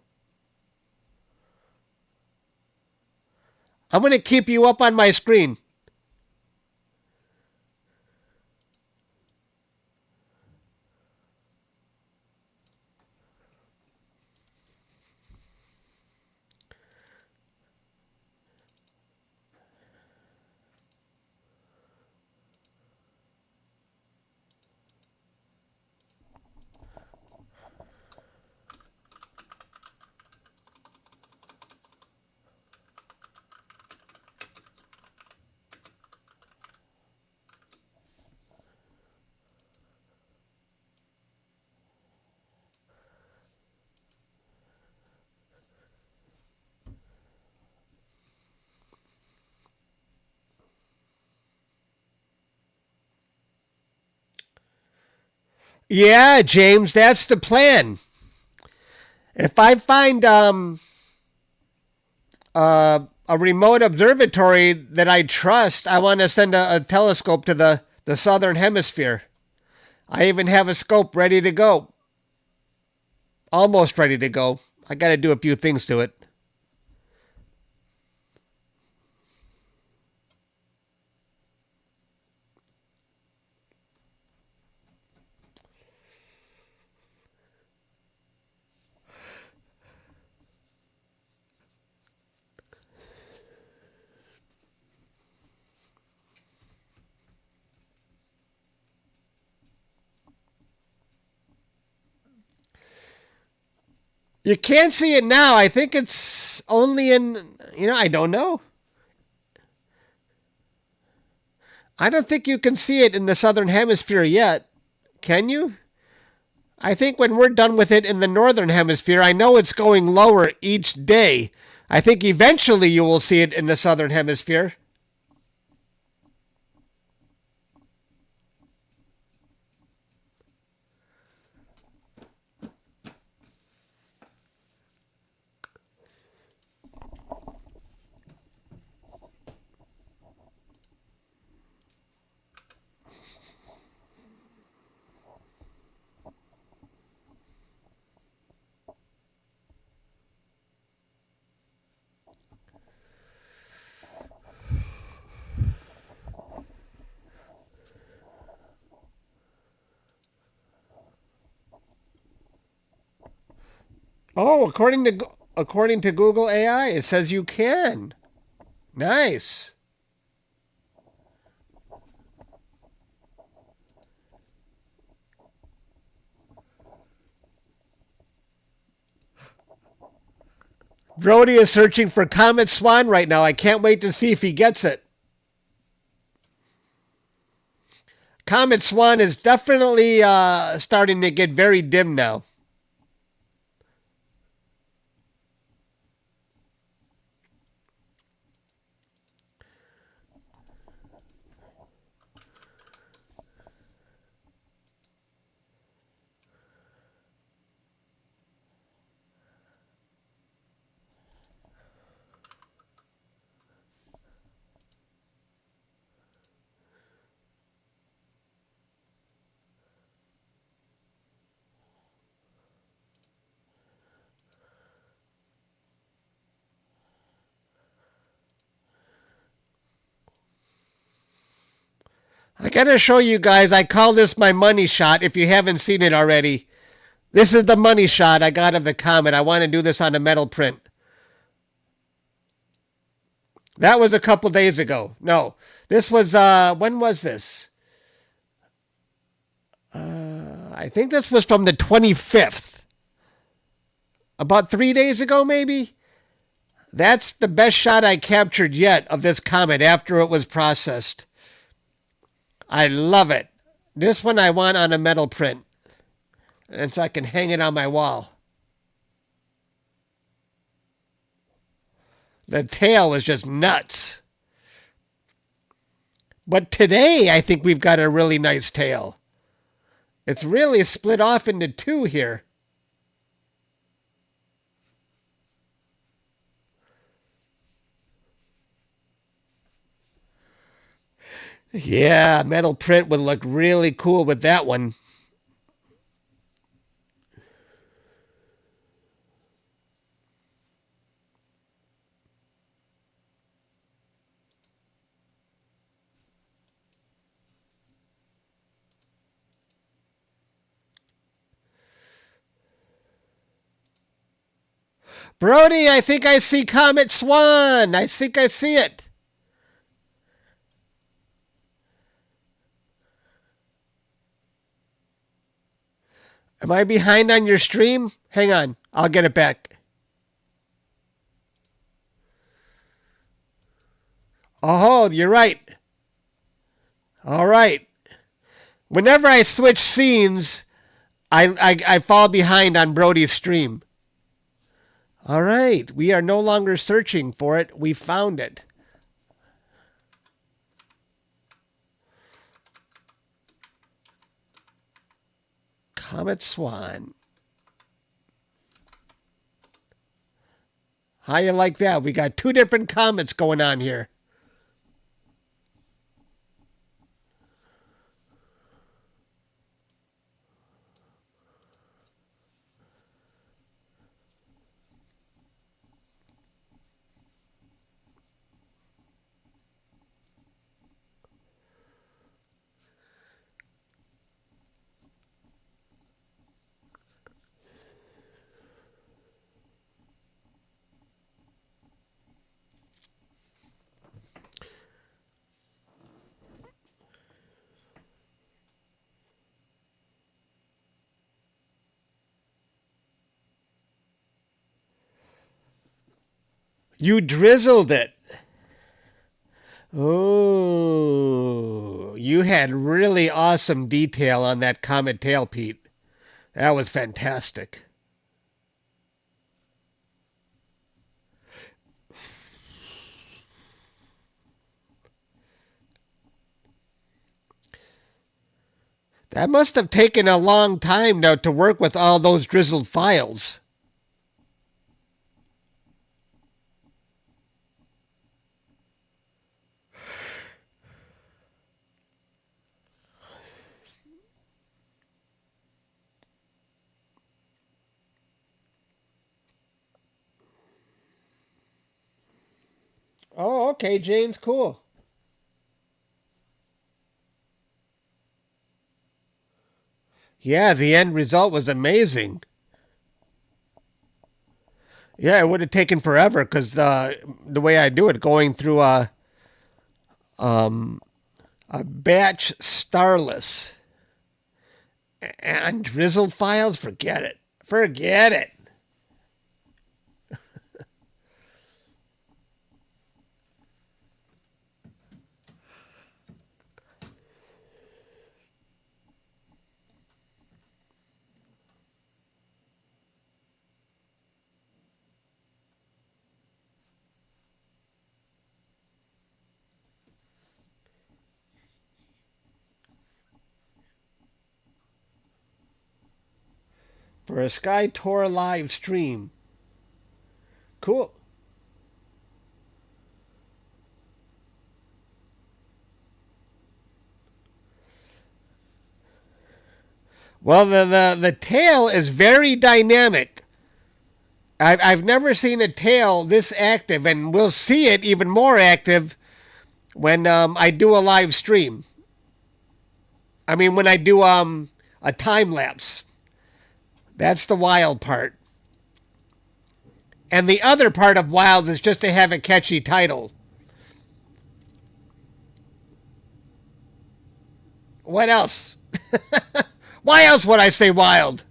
I'm going to keep you up on my screen. Yeah, James, that's the plan. If I find a remote observatory that I trust, I want to send a telescope to the southern hemisphere. I even have a scope ready to go. Almost ready to go. I got to do a few things to it. You can't see it now. I think it's only in, I don't know. I don't think you can see it in the southern hemisphere yet. Can you? I think when we're done with it in the northern hemisphere, I know it's going lower each day. I think eventually you will see it in the southern hemisphere. Oh, according to Google AI, it says you can. Nice. Brody is searching for Comet SWAN right now. I can't wait to see if he gets it. Comet SWAN is definitely starting to get very dim now. I gotta show you guys, I call this my money shot if you haven't seen it already. This is the money shot I got of the comet. I want to do this on a metal print. That was a couple days ago. No, this was, when was this? I think this was from the 25th. About 3 days ago, maybe? That's the best shot I captured yet of this comet after it was processed. I love it. This one I want on a metal print. And so I can hang it on my wall. The tail was just nuts. But today, I think we've got a really nice tail. It's really split off into two here. Yeah, metal print would look really cool with that one. Brody, I think I see Comet SWAN. I think I see it. Am I behind on your stream? Hang on. I'll get it back. Oh, you're right. All right. Whenever I switch scenes, I fall behind on Brody's stream. All right. We are no longer searching for it. We found it. Comet SWAN. How you like that? We got two different comets going on here. You drizzled it. Oh, you had really awesome detail on that comet tail, Pete. That was fantastic. That must have taken a long time now to work with all those drizzled files. Oh, okay, James, cool. Yeah, the end result was amazing. Yeah, it would have taken forever because the way I do it, going through a batch starless and drizzled files, forget it. Forget it. For a Sky Tour live stream. Cool. Well, the tail is very dynamic. I've never seen a tail this active, and we'll see it even more active when I do a live stream. I mean, when I do a time lapse. That's the wild part. And the other part of wild is just to have a catchy title. What else? Why else would I say wild?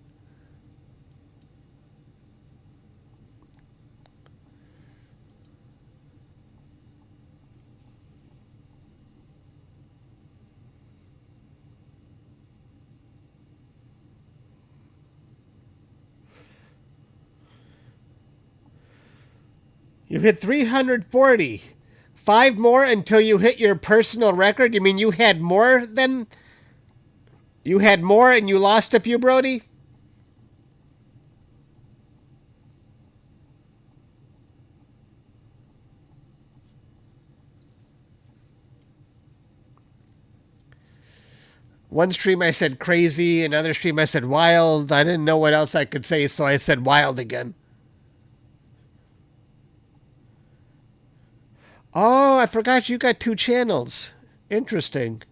You hit 340. 5 more until you hit your personal record? You mean you had more than... You had more and you lost a few, Brody? One stream I said crazy, another stream I said wild. I didn't know what else I could say, so I said wild again. Oh, I forgot you got 2 channels. Interesting.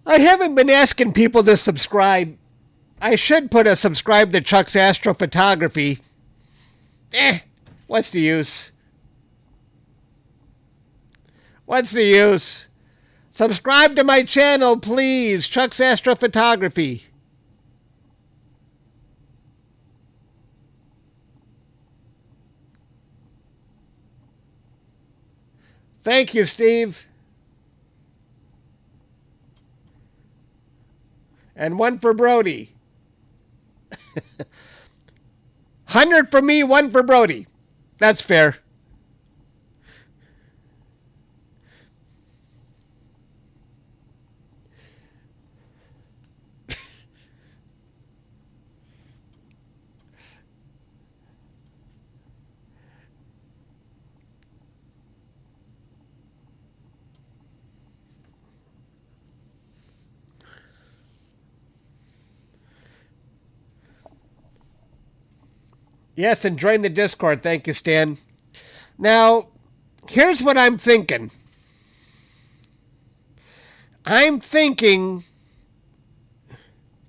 I haven't been asking people to subscribe. I should put a subscribe to Chuck's Astrophotography. What's the use? What's the use? Subscribe to my channel, please. Chuck's Astrophotography. Thank you, Steve. And 1 for Brody. 100 for me, 1 for Brody. That's fair. Yes, and join the Discord. Thank you, Stan. Now, here's what I'm thinking. I'm thinking...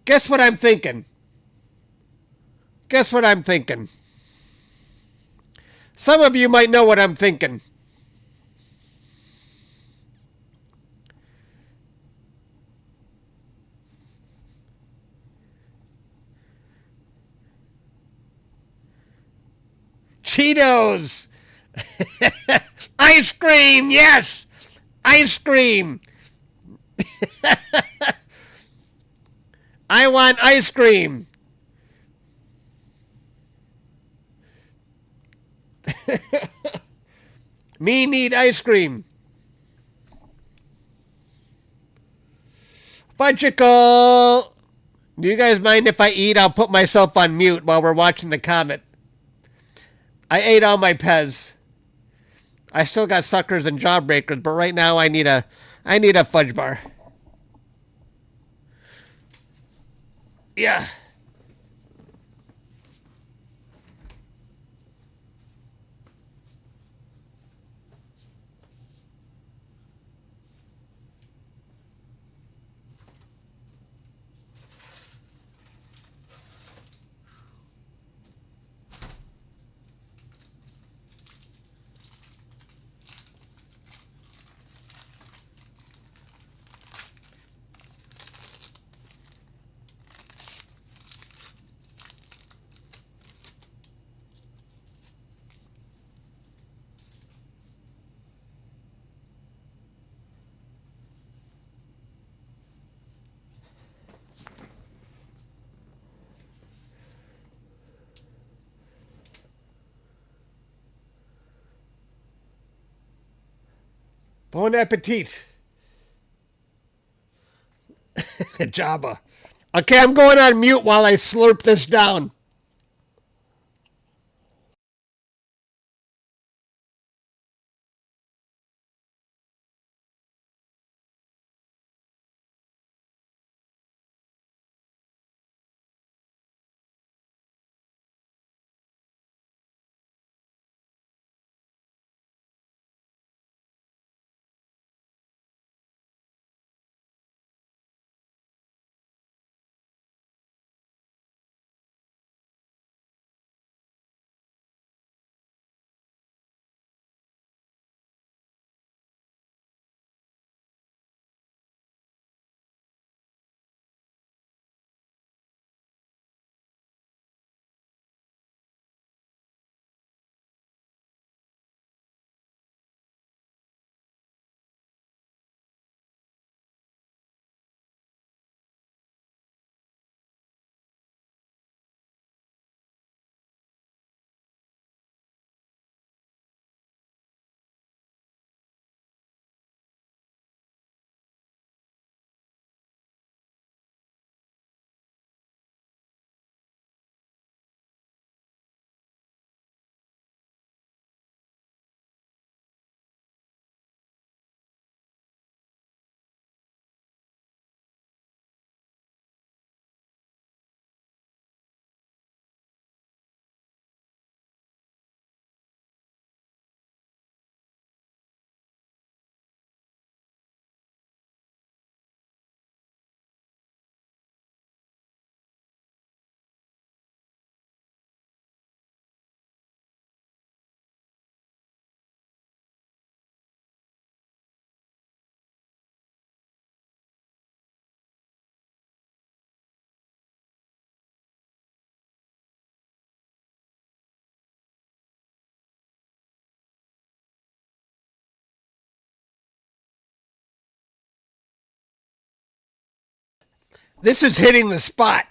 Guess what I'm thinking? Guess what I'm thinking? Some of you might know what I'm thinking. Cheetos! Ice cream, yes! Ice cream! I want ice cream! Me need ice cream. Fudgicle! Do you guys mind if I eat? I'll put myself on mute while we're watching the comet. I ate all my Pez. I still got suckers and jawbreakers, but right now I need a fudge bar. Yeah. Bon appetit. Jabba. Okay, I'm going on mute while I slurp this down. This is hitting the spot.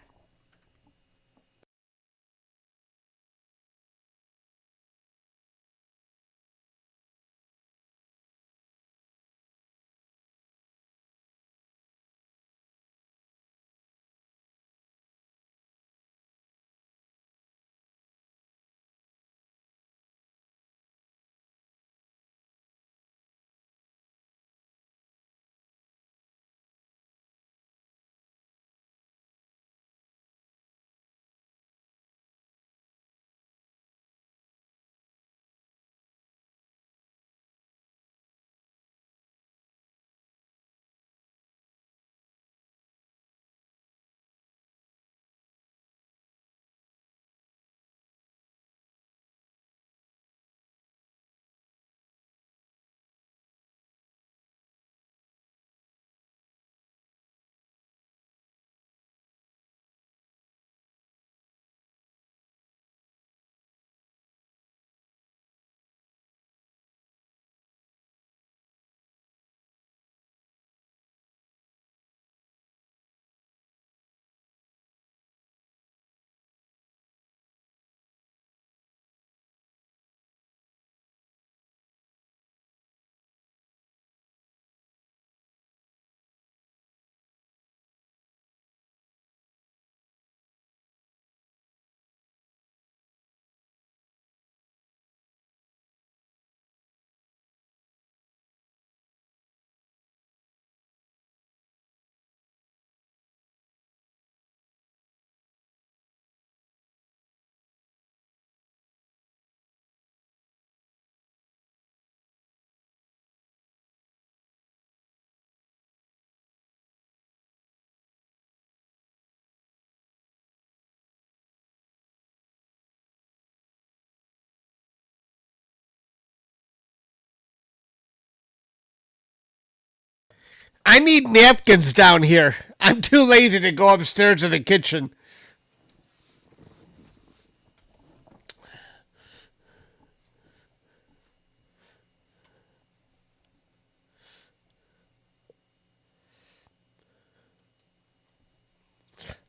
I need napkins down here. I'm too lazy to go upstairs to the kitchen.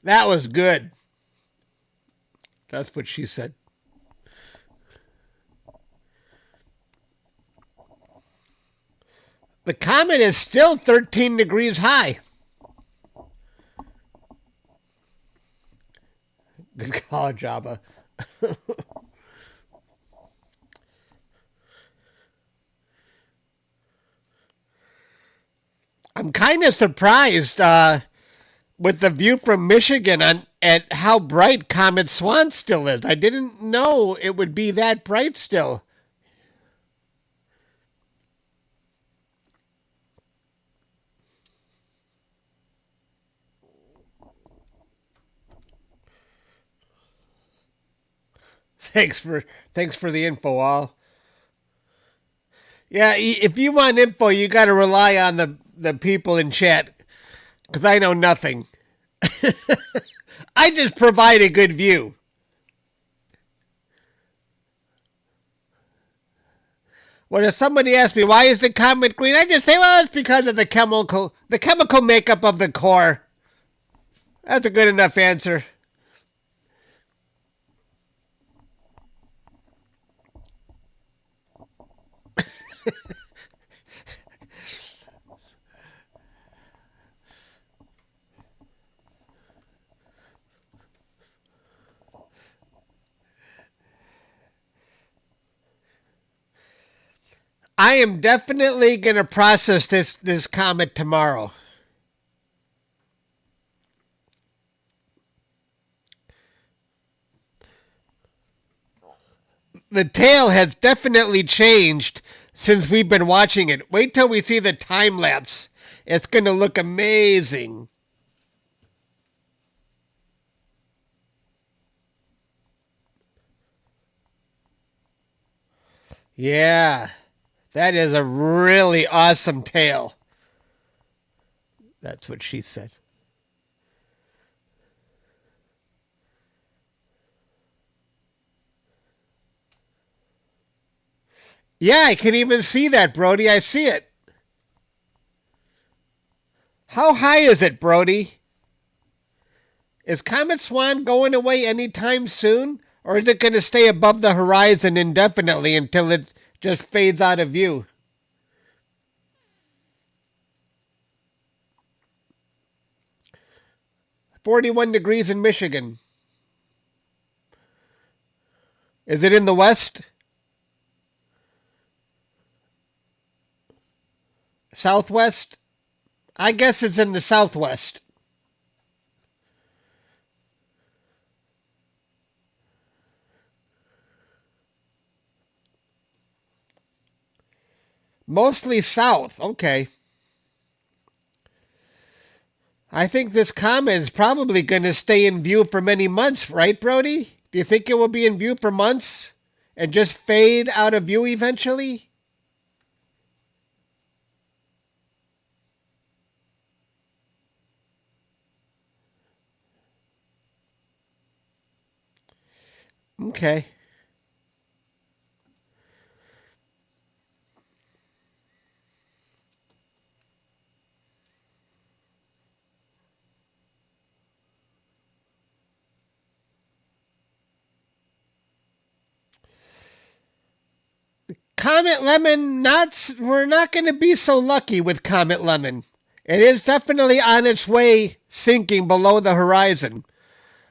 That was good. That's what she said. The comet is still 13 degrees high. Good call, Jabba. I'm kind of surprised with the view from Michigan at how bright Comet SWAN still is. I didn't know it would be that bright still. Thanks for the info, all. Yeah, if you want info, you got to rely on the people in chat because I know nothing. I just provide a good view. When if somebody asks me why is the comet green, I just say, well, it's because of the chemical makeup of the core. That's a good enough answer. I am definitely going to process this comet tomorrow. The tail has definitely changed since we've been watching it. Wait till we see the time lapse. It's going to look amazing. Yeah, that is a really awesome tail. That's what she said. Yeah, I can even see that, Brody. I see it. How high is it, Brody? Is Comet SWAN going away anytime soon? Or is it going to stay above the horizon indefinitely until it just fades out of view? -41 degrees in Michigan. Is it in the west? Southwest? I guess it's in the southwest. Mostly south. Okay. I think this comet is probably going to stay in view for many months, right, Brody? Do you think it will be in view for months and just fade out of view eventually? Okay. Comet Lemmon, we're not going to be so lucky with Comet Lemmon. It is definitely on its way sinking below the horizon.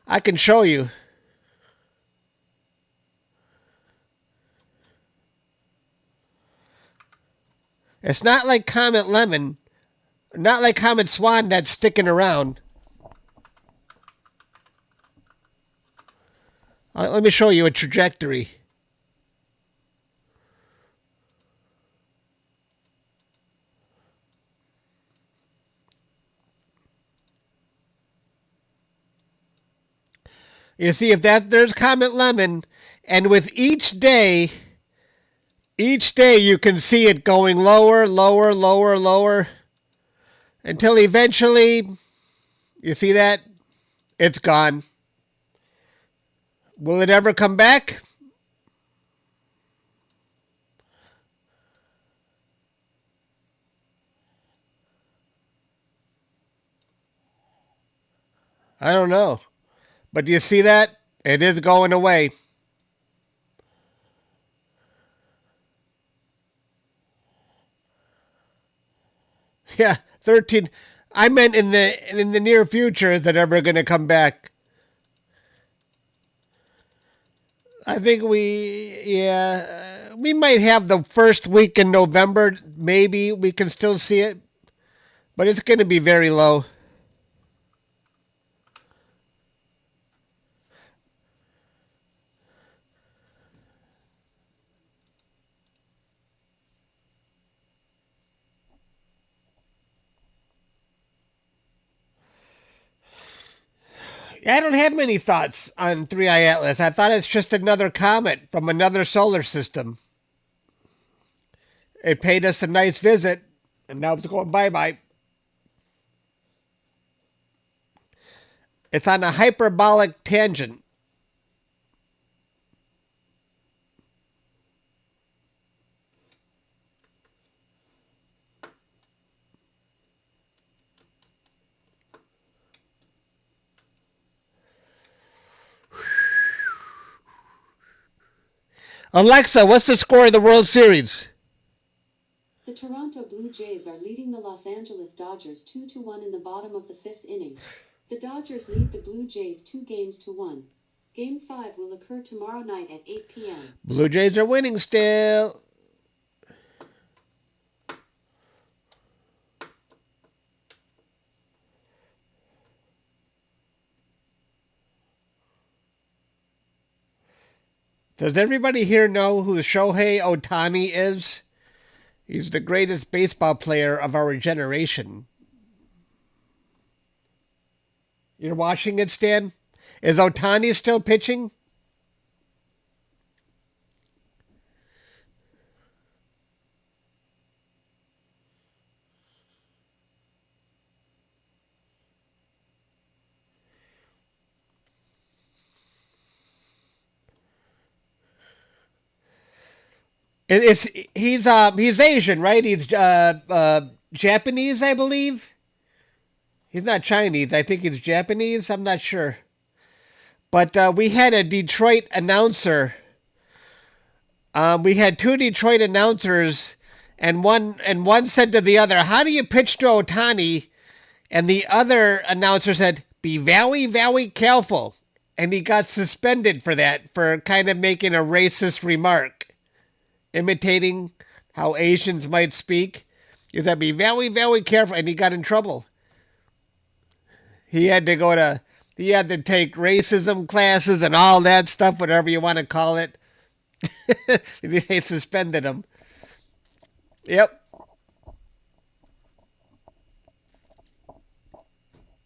I can show you. It's not like Comet Lemmon, not like Comet SWAN that's sticking around. Let me show you a trajectory. You see, if there's Comet Lemmon, and with each day you can see it going lower, lower, lower, lower, until eventually, you see that? It's gone. Will it ever come back? I don't know. But do you see that? It is going away. Yeah, 13. I meant in the near future, is it ever going to come back? I think we might have the first week in November. Maybe we can still see it, but it's going to be very low. I don't have many thoughts on 3i Atlas. I thought it's just another comet from another solar system. It paid us a nice visit, and now it's going bye-bye. It's on a hyperbolic tangent. Alexa, what's the score of the World Series? The Toronto Blue Jays are leading the Los Angeles Dodgers 2-1 in the bottom of the fifth inning. The Dodgers lead the Blue Jays 2-1. Game 5 will occur tomorrow night at 8 p.m. Blue Jays are winning still. Does everybody here know who Shohei Ohtani is? He's the greatest baseball player of our generation. You're watching it, Stan? Is Ohtani still pitching? He's Asian, right? He's Japanese, I believe. He's not Chinese. I think he's Japanese. I'm not sure. But we had a Detroit announcer. We had two Detroit announcers, and one said to the other, "How do you pitch to Ohtani?" And the other announcer said, "Be very, very careful." And he got suspended for that, for kind of making a racist remark, imitating how Asians might speak. He said, "Be very, very careful," and he got in trouble. He had to take racism classes and all that stuff, whatever you want to call it. They suspended him. Yep.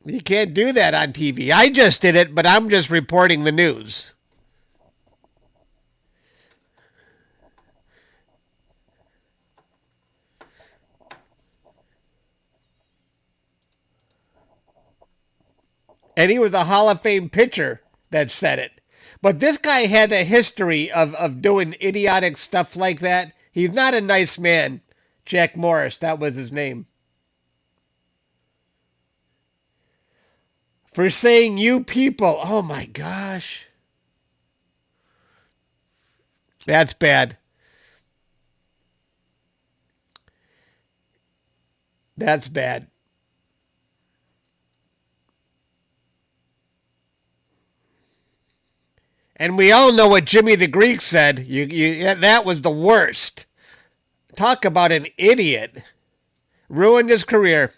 You can't do that on TV. I just did it, but I'm just reporting the news. And he was a Hall of Fame pitcher that said it. But this guy had a history of doing idiotic stuff like that. He's not a nice man. Jack Morris, that was his name. For saying "you people." Oh my gosh. That's bad. That's bad. And we all know what Jimmy the Greek said. That was the worst. Talk about an idiot. Ruined his career.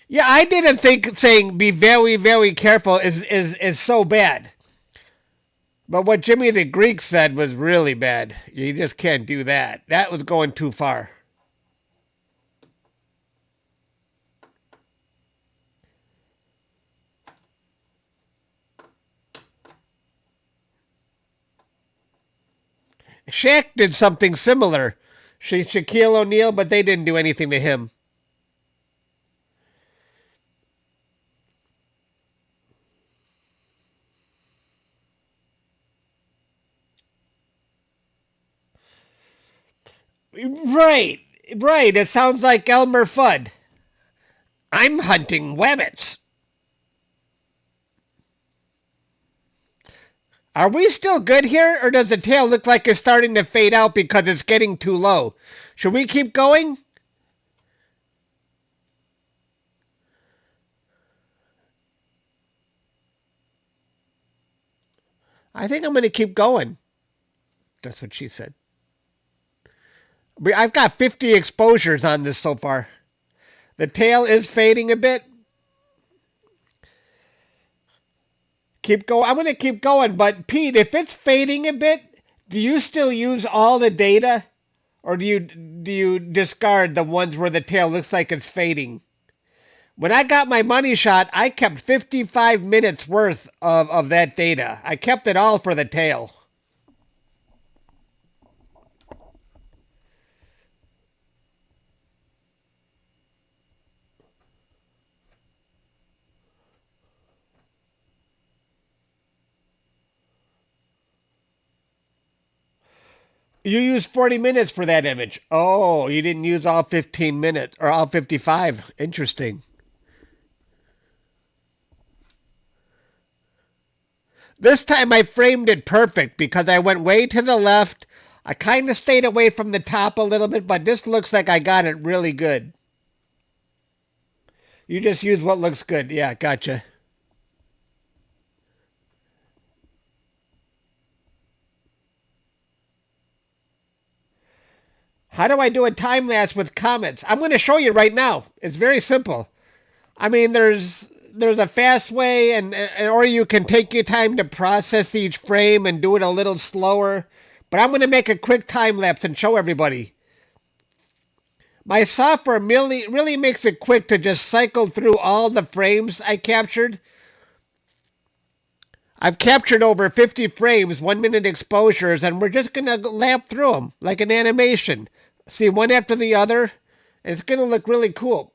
Yeah, I didn't think saying "be very, very careful" is so bad. But what Jimmy the Greek said was really bad. You just can't do that. That was going too far. Shaq did something similar. Shaquille O'Neal, but they didn't do anything to him. Right, right. It sounds like Elmer Fudd. "I'm hunting rabbits." Are we still good here, or does the tail look like it's starting to fade out because it's getting too low? Should we keep going? I think I'm going to keep going. That's what she said. I've got 50 exposures on this so far. The tail is fading a bit. Keep going. I'm going to keep going. But Pete, if it's fading a bit, do you still use all the data, or do you discard the ones where the tail looks like it's fading? When I got my money shot, I kept 55 minutes worth of that data. I kept it all for the tail. You used 40 minutes for that image. Oh, you didn't use all 15 minutes or all 55. Interesting. This time I framed it perfect because I went way to the left. I kind of stayed away from the top a little bit, but this looks like I got it really good. You just use what looks good. Yeah, gotcha. How do I do a time lapse with comets? I'm going to show you right now. It's very simple. I mean, there's a fast way, and or you can take your time to process each frame and do it a little slower. But I'm going to make a quick time lapse and show everybody. My software really makes it quick to just cycle through all the frames I captured. I've captured over 50 frames, 1 minute exposures, and we're just going to lap through them like an animation. See, one after the other. And it's going to look really cool.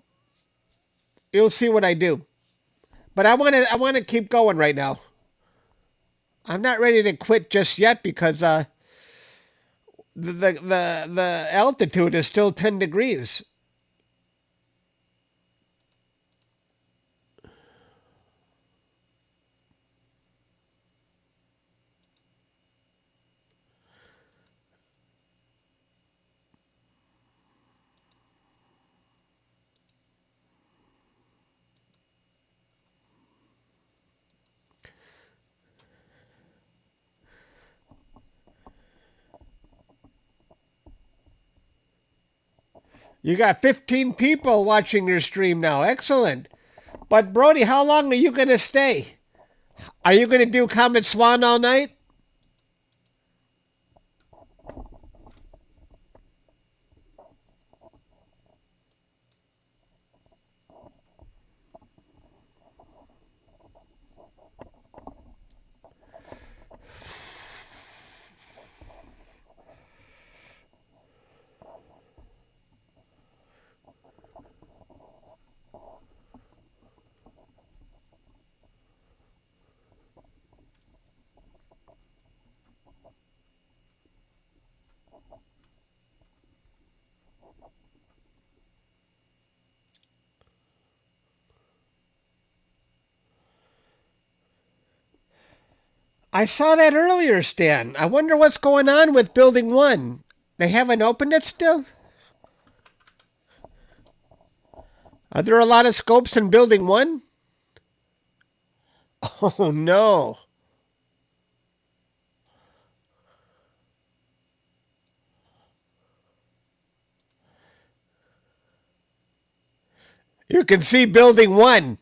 You'll see what I do. But I want to keep going right now. I'm not ready to quit just yet because The altitude is still 10 degrees. You got 15 people watching your stream now. Excellent. But Brody, how long are you going to stay? Are you going to do Comet SWAN all night? I saw that earlier, Stan. I wonder what's going on with Building 1. They haven't opened it still? Are there a lot of scopes in Building 1? Oh, no. You can see Building 1.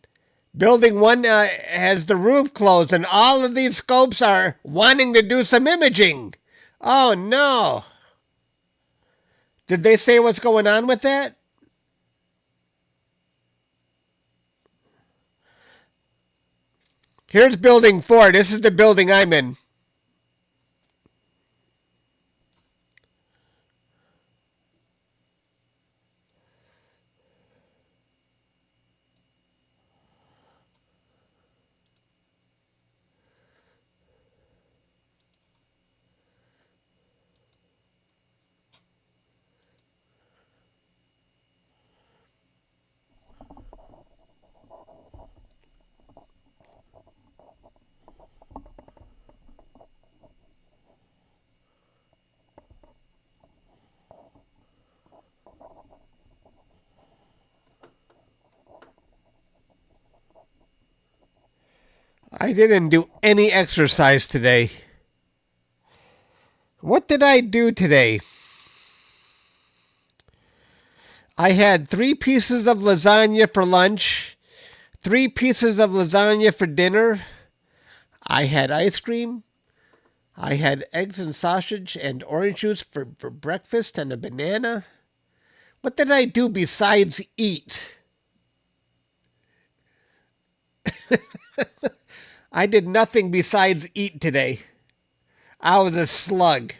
Building 1 has the roof closed, and all of these scopes are wanting to do some imaging. Oh, no. Did they say what's going on with that? Here's Building 4. This is the building I'm in. I didn't do any exercise today. What did I do today? I had 3 pieces of lasagna for lunch, 3 pieces of lasagna for dinner. I had ice cream. I had eggs and sausage and orange juice for breakfast and a banana. What did I do besides eat? I did nothing besides eat today. I was a slug.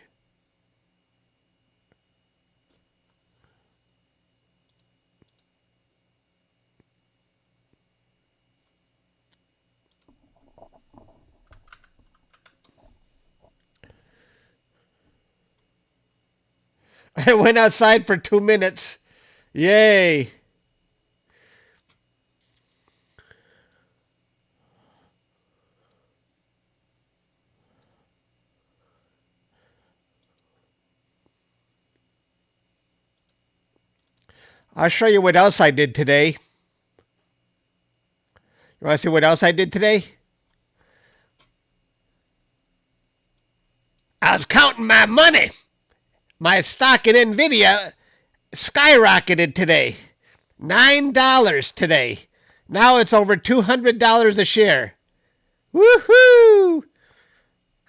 I went outside for 2 minutes. Yay. I'll show you what else I did today. You want to see what else I did today? I was counting my money. My stock in NVIDIA skyrocketed today. $9 today. Now it's over $200 a share. Woohoo!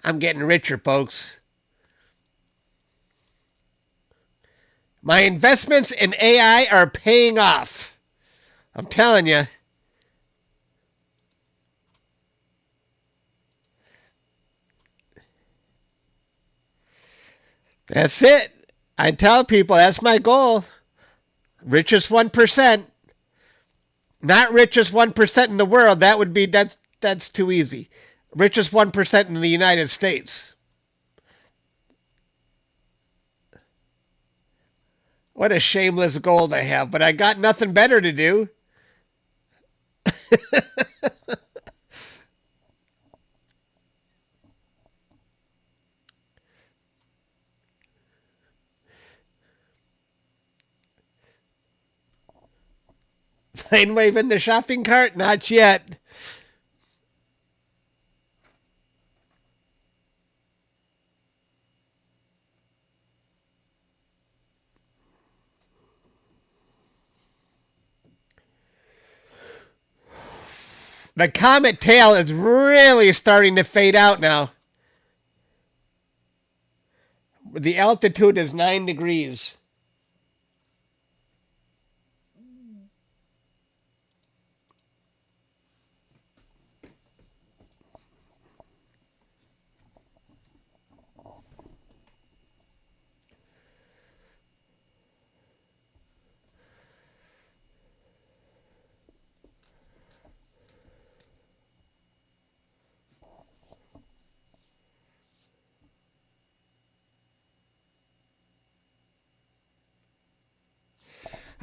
I'm getting richer, folks. My investments in AI are paying off. I'm telling you. That's it. I tell people that's my goal. Richest 1%. Not richest 1% in the world. That's too easy. Richest 1% in the United States. What a shameless goal to have, but I got nothing better to do. Line wave in the shopping cart? Not yet. The comet tail is really starting to fade out now. The altitude is 9 degrees.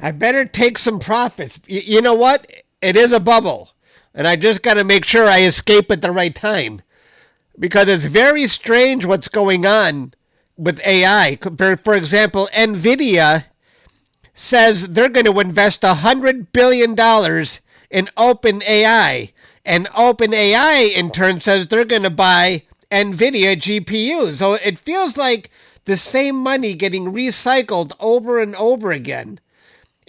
I better take some profits. You know what? It is a bubble. And I just got to make sure I escape at the right time. Because it's very strange what's going on with AI. For example, NVIDIA says they're going to invest $100 billion in OpenAI. And OpenAI, in turn, says they're going to buy NVIDIA GPUs. So it feels like the same money getting recycled over and over again.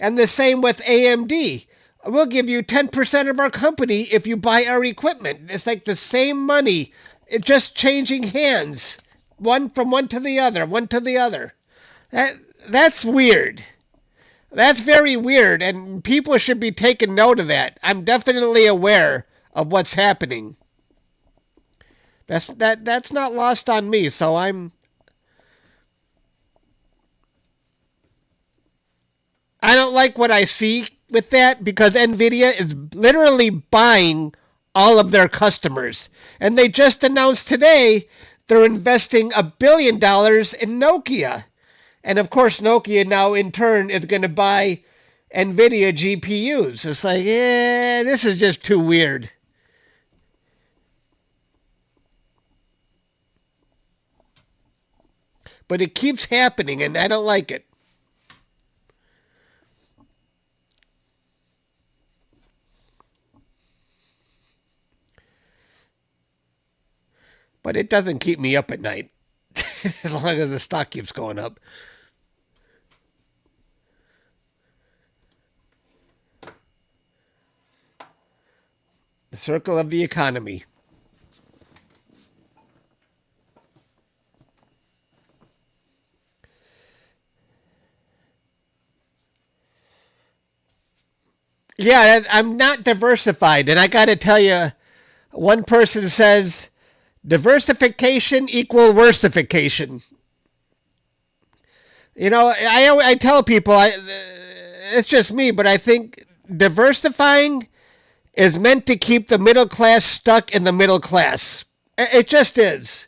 And the same with AMD. We'll give you 10% of our company if you buy our equipment. It's like the same money, it's just changing hands. One from one to the other, one to the other. That's weird. That's very weird, and people should be taking note of that. I'm definitely aware of what's happening. That's not lost on me, so I don't like what I see with that because NVIDIA is literally buying all of their customers. And they just announced today they're investing $1 billion in Nokia. And of course, Nokia now in turn is going to buy NVIDIA GPUs. It's like, this is just too weird. But it keeps happening and I don't like it. But it doesn't keep me up at night as long as the stock keeps going up. The circle of the economy. Yeah, I'm not diversified. And I got to tell you, one person says, diversification equal worstification. You know, I tell people, it's just me, but I think diversifying is meant to keep the middle class stuck in the middle class. It just is.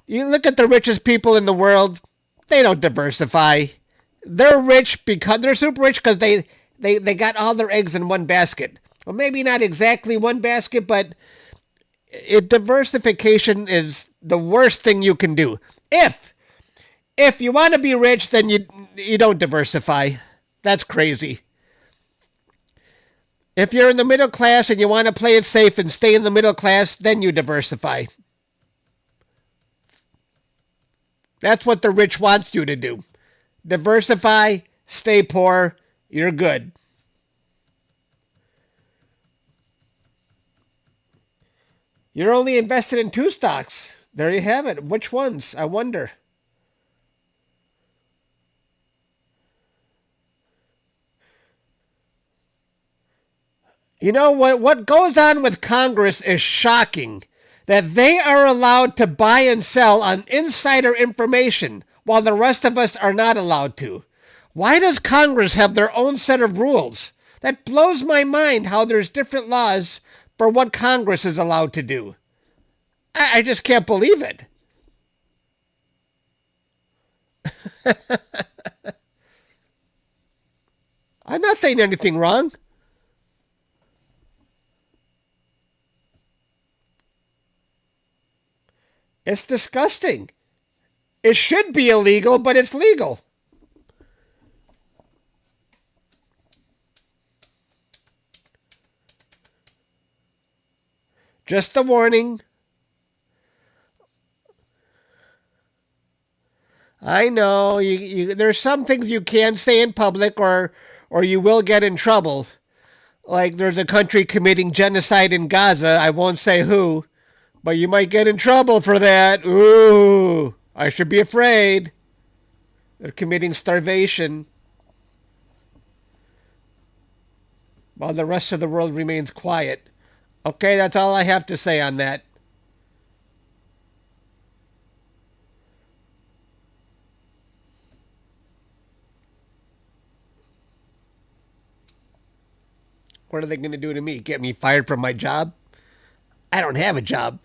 You look at the richest people in the world, they don't diversify. They're rich because they're super rich because they got all their eggs in one basket. Well, maybe not exactly one basket, but diversification is the worst thing you can do. If you want to be rich, then you don't diversify. That's crazy. If you're in the middle class and you want to play it safe and stay in the middle class, then you diversify. That's what the rich wants you to do. Diversify, stay poor, you're good. You're only invested in 2 stocks. There you have it. Which ones? I wonder. You know what goes on with Congress is shocking. That they are allowed to buy and sell on insider information while the rest of us are not allowed to. Why does Congress have their own set of rules? That blows my mind how there's different laws for what Congress is allowed to do. I just can't believe it. I'm not saying anything wrong. It's disgusting. It should be illegal, but it's legal. Just a warning. I know there's some things you can't say in public, or you will get in trouble. Like there's a country committing genocide in Gaza. I won't say who, but you might get in trouble for that. Ooh, I should be afraid. They're committing starvation while the rest of the world remains quiet. Okay, that's all I have to say on that. What are they going to do to me? Get me fired from my job? I don't have a job.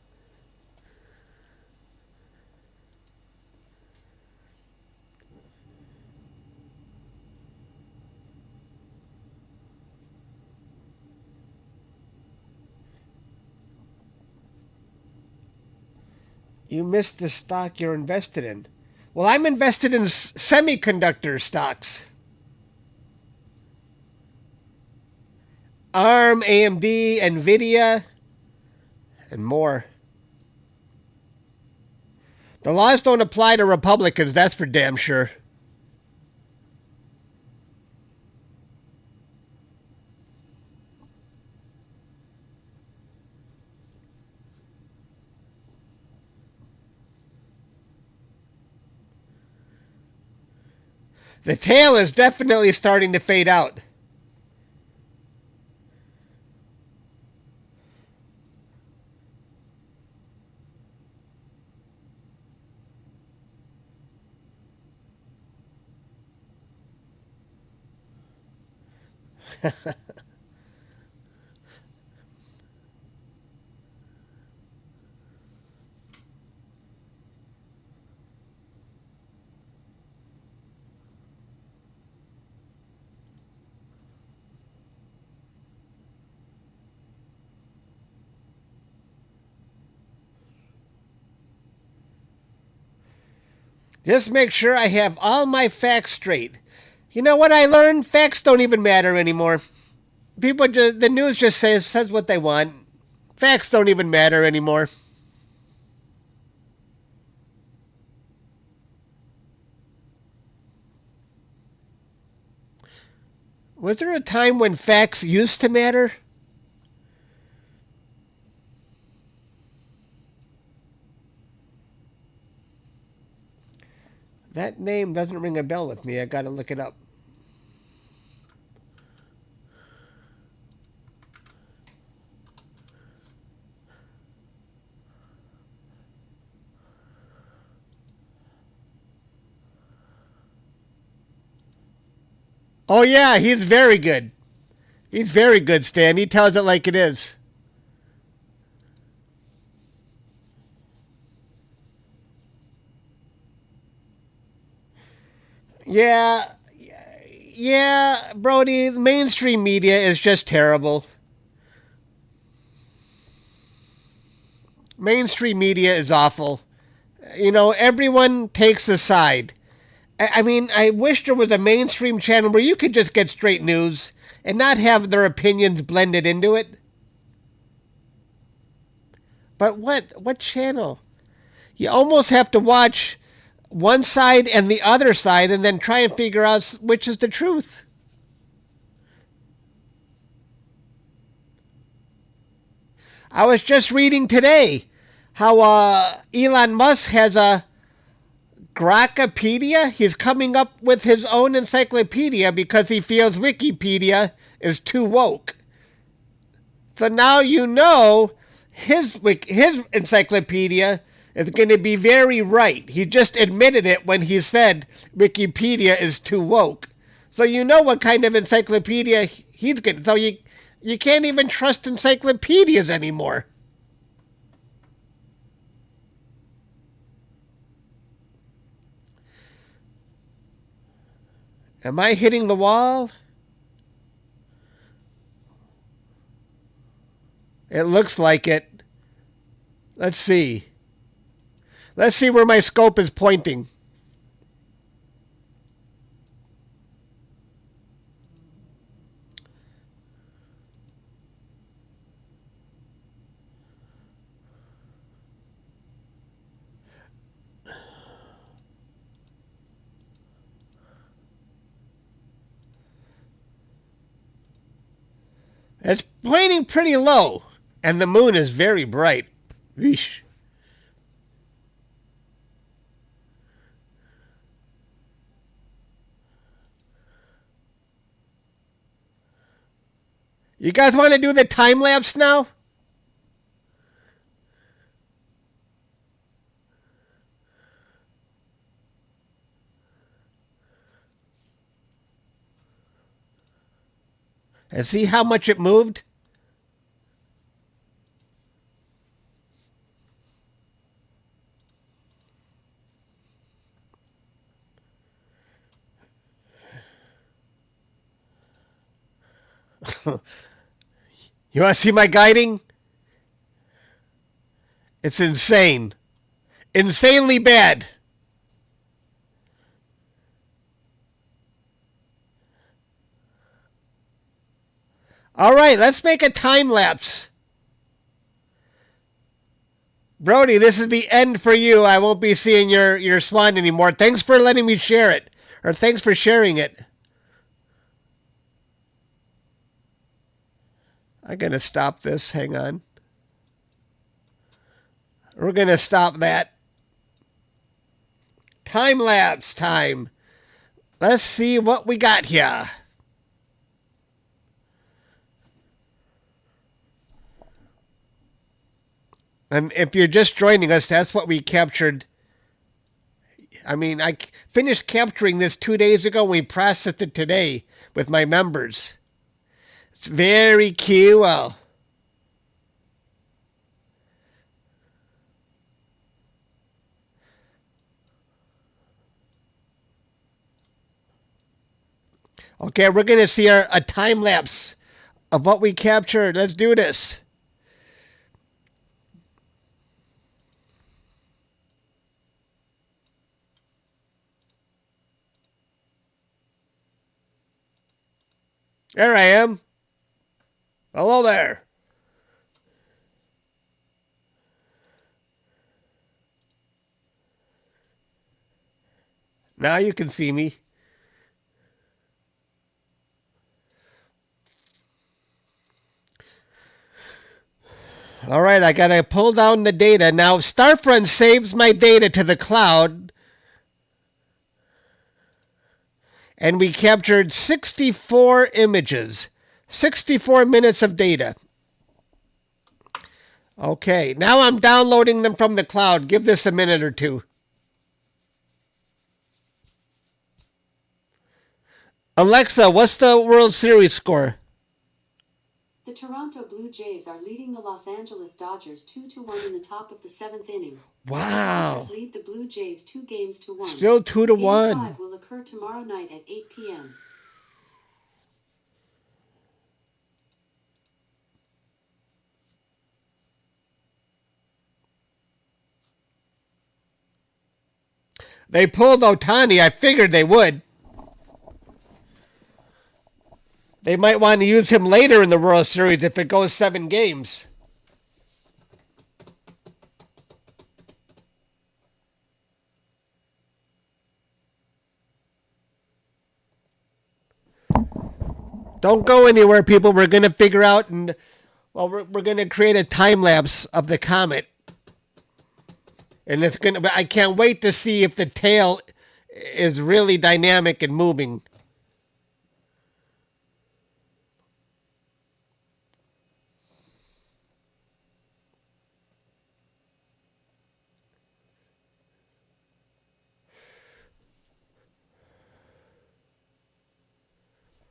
You missed the stock you're invested in. Well, I'm invested in semiconductor stocks. ARM, AMD, NVIDIA, and more. The laws don't apply to Republicans, that's for damn sure. The tail is definitely starting to fade out. Just make sure I have all my facts straight. You know what I learned? Facts don't even matter anymore. The news just says what they want. Facts don't even matter anymore. Was there a time when facts used to matter? That name doesn't ring a bell with me. I gotta look it up. Oh, yeah, he's very good. He's very good, Stan. He tells it like it is. Yeah, yeah, Brody, the mainstream media is just terrible. Mainstream media is awful. You know, everyone takes a side. I mean, I wish there was a mainstream channel where you could just get straight news and not have their opinions blended into it. But what channel? You almost have to watch one side and the other side and then try and figure out which is the truth. I was just reading today how Elon Musk has a Grokpedia. He's coming up with his own encyclopedia because he feels Wikipedia is too woke. So now you know his encyclopedia is going to be very right. He just admitted it when he said Wikipedia is too woke. So you know what kind of encyclopedia he's getting. So you can't even trust encyclopedias anymore. Am I hitting the wall? It looks like it. Let's see. Let's see where my scope is pointing. It's pointing pretty low, and the moon is very bright. Eesh. You guys want to do the time lapse now? And see how much it moved? You want to see my guiding? It's insane. Insanely bad. All right, let's make a time lapse. Brody, this is the end for you. I won't be seeing your SWAN anymore. Thanks for letting me share it. Or thanks for sharing it. I'm going to stop this. Hang on. We're going to stop that. Time lapse time. Let's see what we got here. And if you're just joining us, that's what we captured. I mean, I finished capturing this 2 days ago. We processed it today with my members. It's very cool. Okay, we're going to see a time lapse of what we captured. Let's do this. There I am. Hello there. Now you can see me. All right, I got to pull down the data. Now, Starfront saves my data to the cloud. And we captured 64 images, 64 minutes of data. Okay, now I'm downloading them from the cloud. Give this a minute or two. Alexa, what's the World Series score? The Toronto Blue Jays are leading the Los Angeles Dodgers 2-1 in the top of the 7th inning. Wow. The Dodgers lead the Blue Jays 2-1. Still 2-1. Game 5 will occur tomorrow night at 8 p.m. They pulled Ohtani. I figured they would. They might want to use him later in the World Series if it goes 7 games. Don't go anywhere, people. We're going to figure out and, well, we're going to create a time lapse of the comet. And it's going to, I can't wait to see if the tail is really dynamic and moving.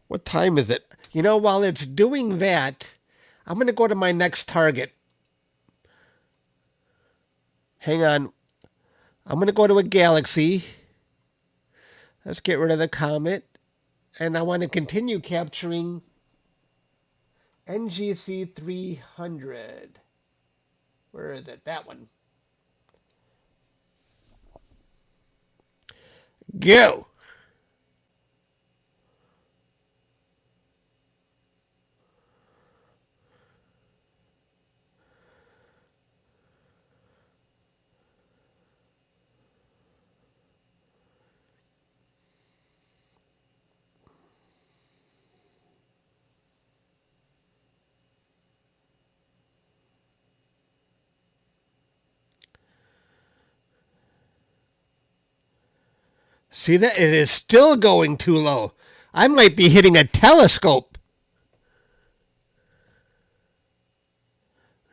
What time is it? You know, while it's doing that, I'm going to go to my next target. Hang on. I'm going to go to a galaxy. Let's get rid of the comet. And I want to continue capturing NGC 300. Where is it? That one. Go. See that? It is still going too low. I might be hitting a telescope.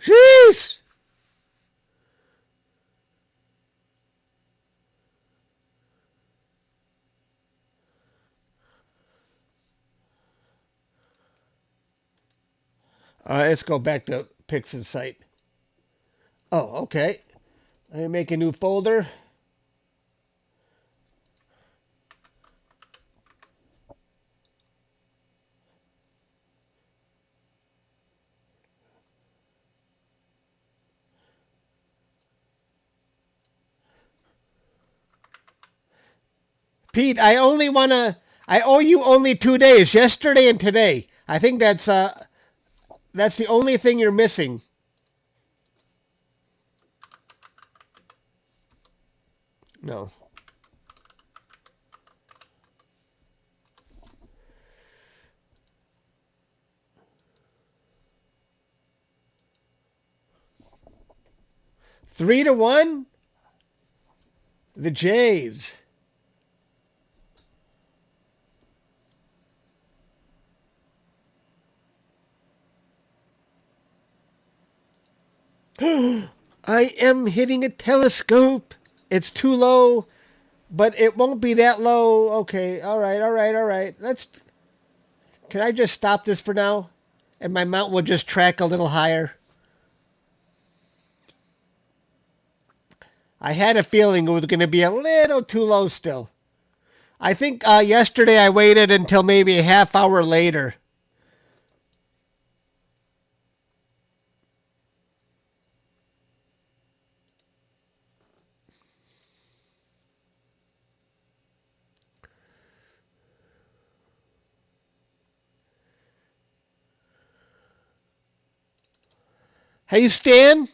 Jeez. All right, let's go back to Pix's site. Oh, okay. Let me make a new folder. Pete, I owe you only 2 days, yesterday and today. I think that's the only thing you're missing. No. Three to one? The Jays. I am hitting a telescope. It's too low, but it won't be that low. Okay, all right, all right, all right. Can I just stop this for now? And my mount will just track a little higher. I had a feeling it was going to be a little too low still. I think yesterday I waited until maybe a half hour later. Hey, Stan,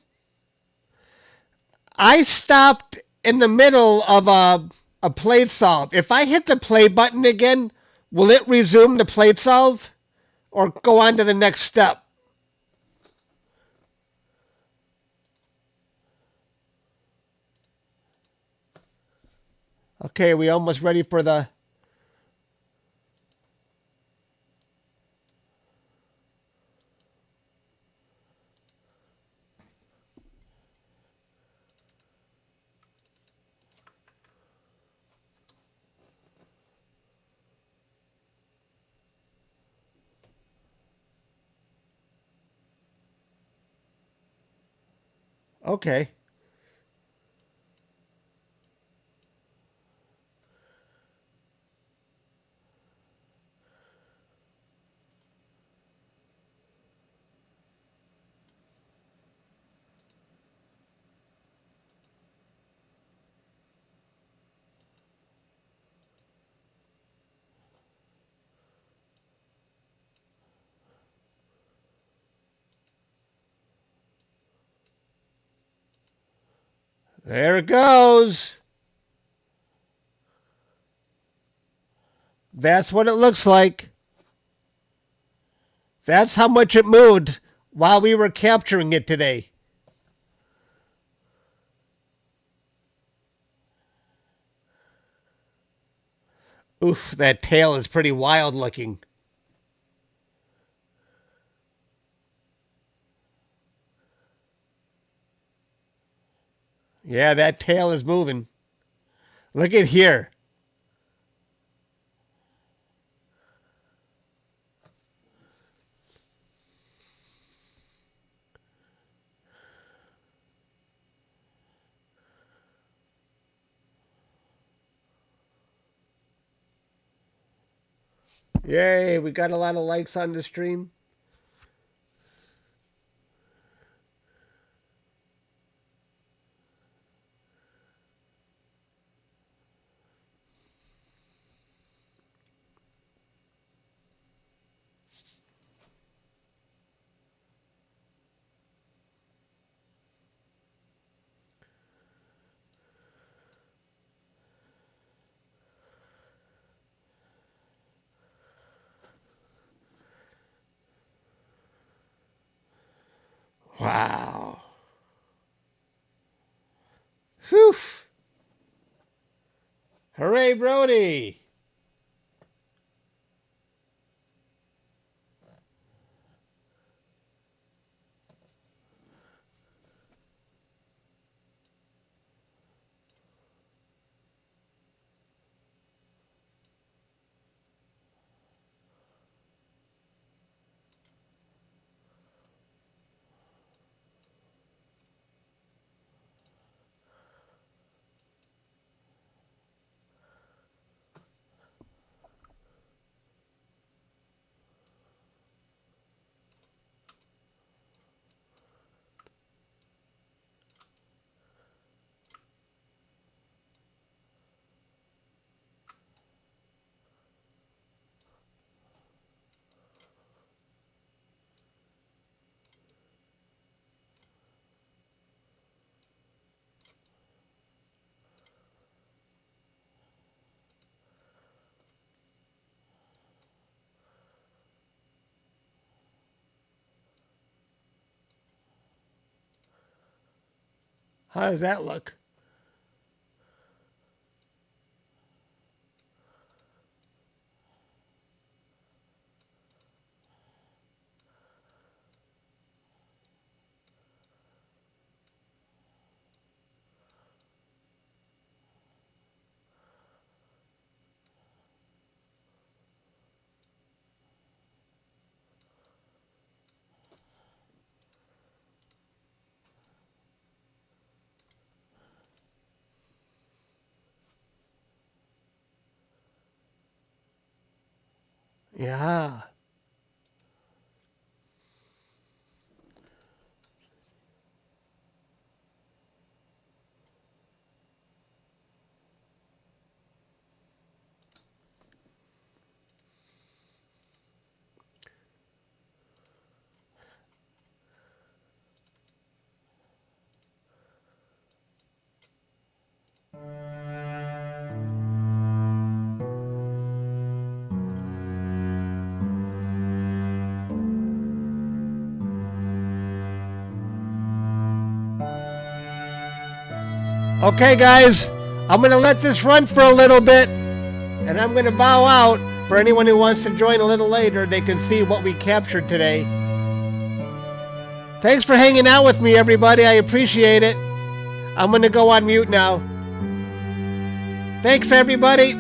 I stopped in the middle of a plate solve. If I hit the play button again, will it resume the plate solve or go on to the next step? Okay, we almost ready for the... Okay. There it goes. That's what it looks like. That's how much it moved while we were capturing it today. Oof, that tail is pretty wild looking. Yeah, that tail is moving. Look at here. Yay, we got a lot of likes on the stream. Wow. Whew. Hooray, Brody. How does that look? Yeah. Okay, guys, I'm going to let this run for a little bit, and I'm going to bow out. For anyone who wants to join a little later, they can see what we captured today. Thanks for hanging out with me, everybody. I appreciate it. I'm going to go on mute now. Thanks, everybody.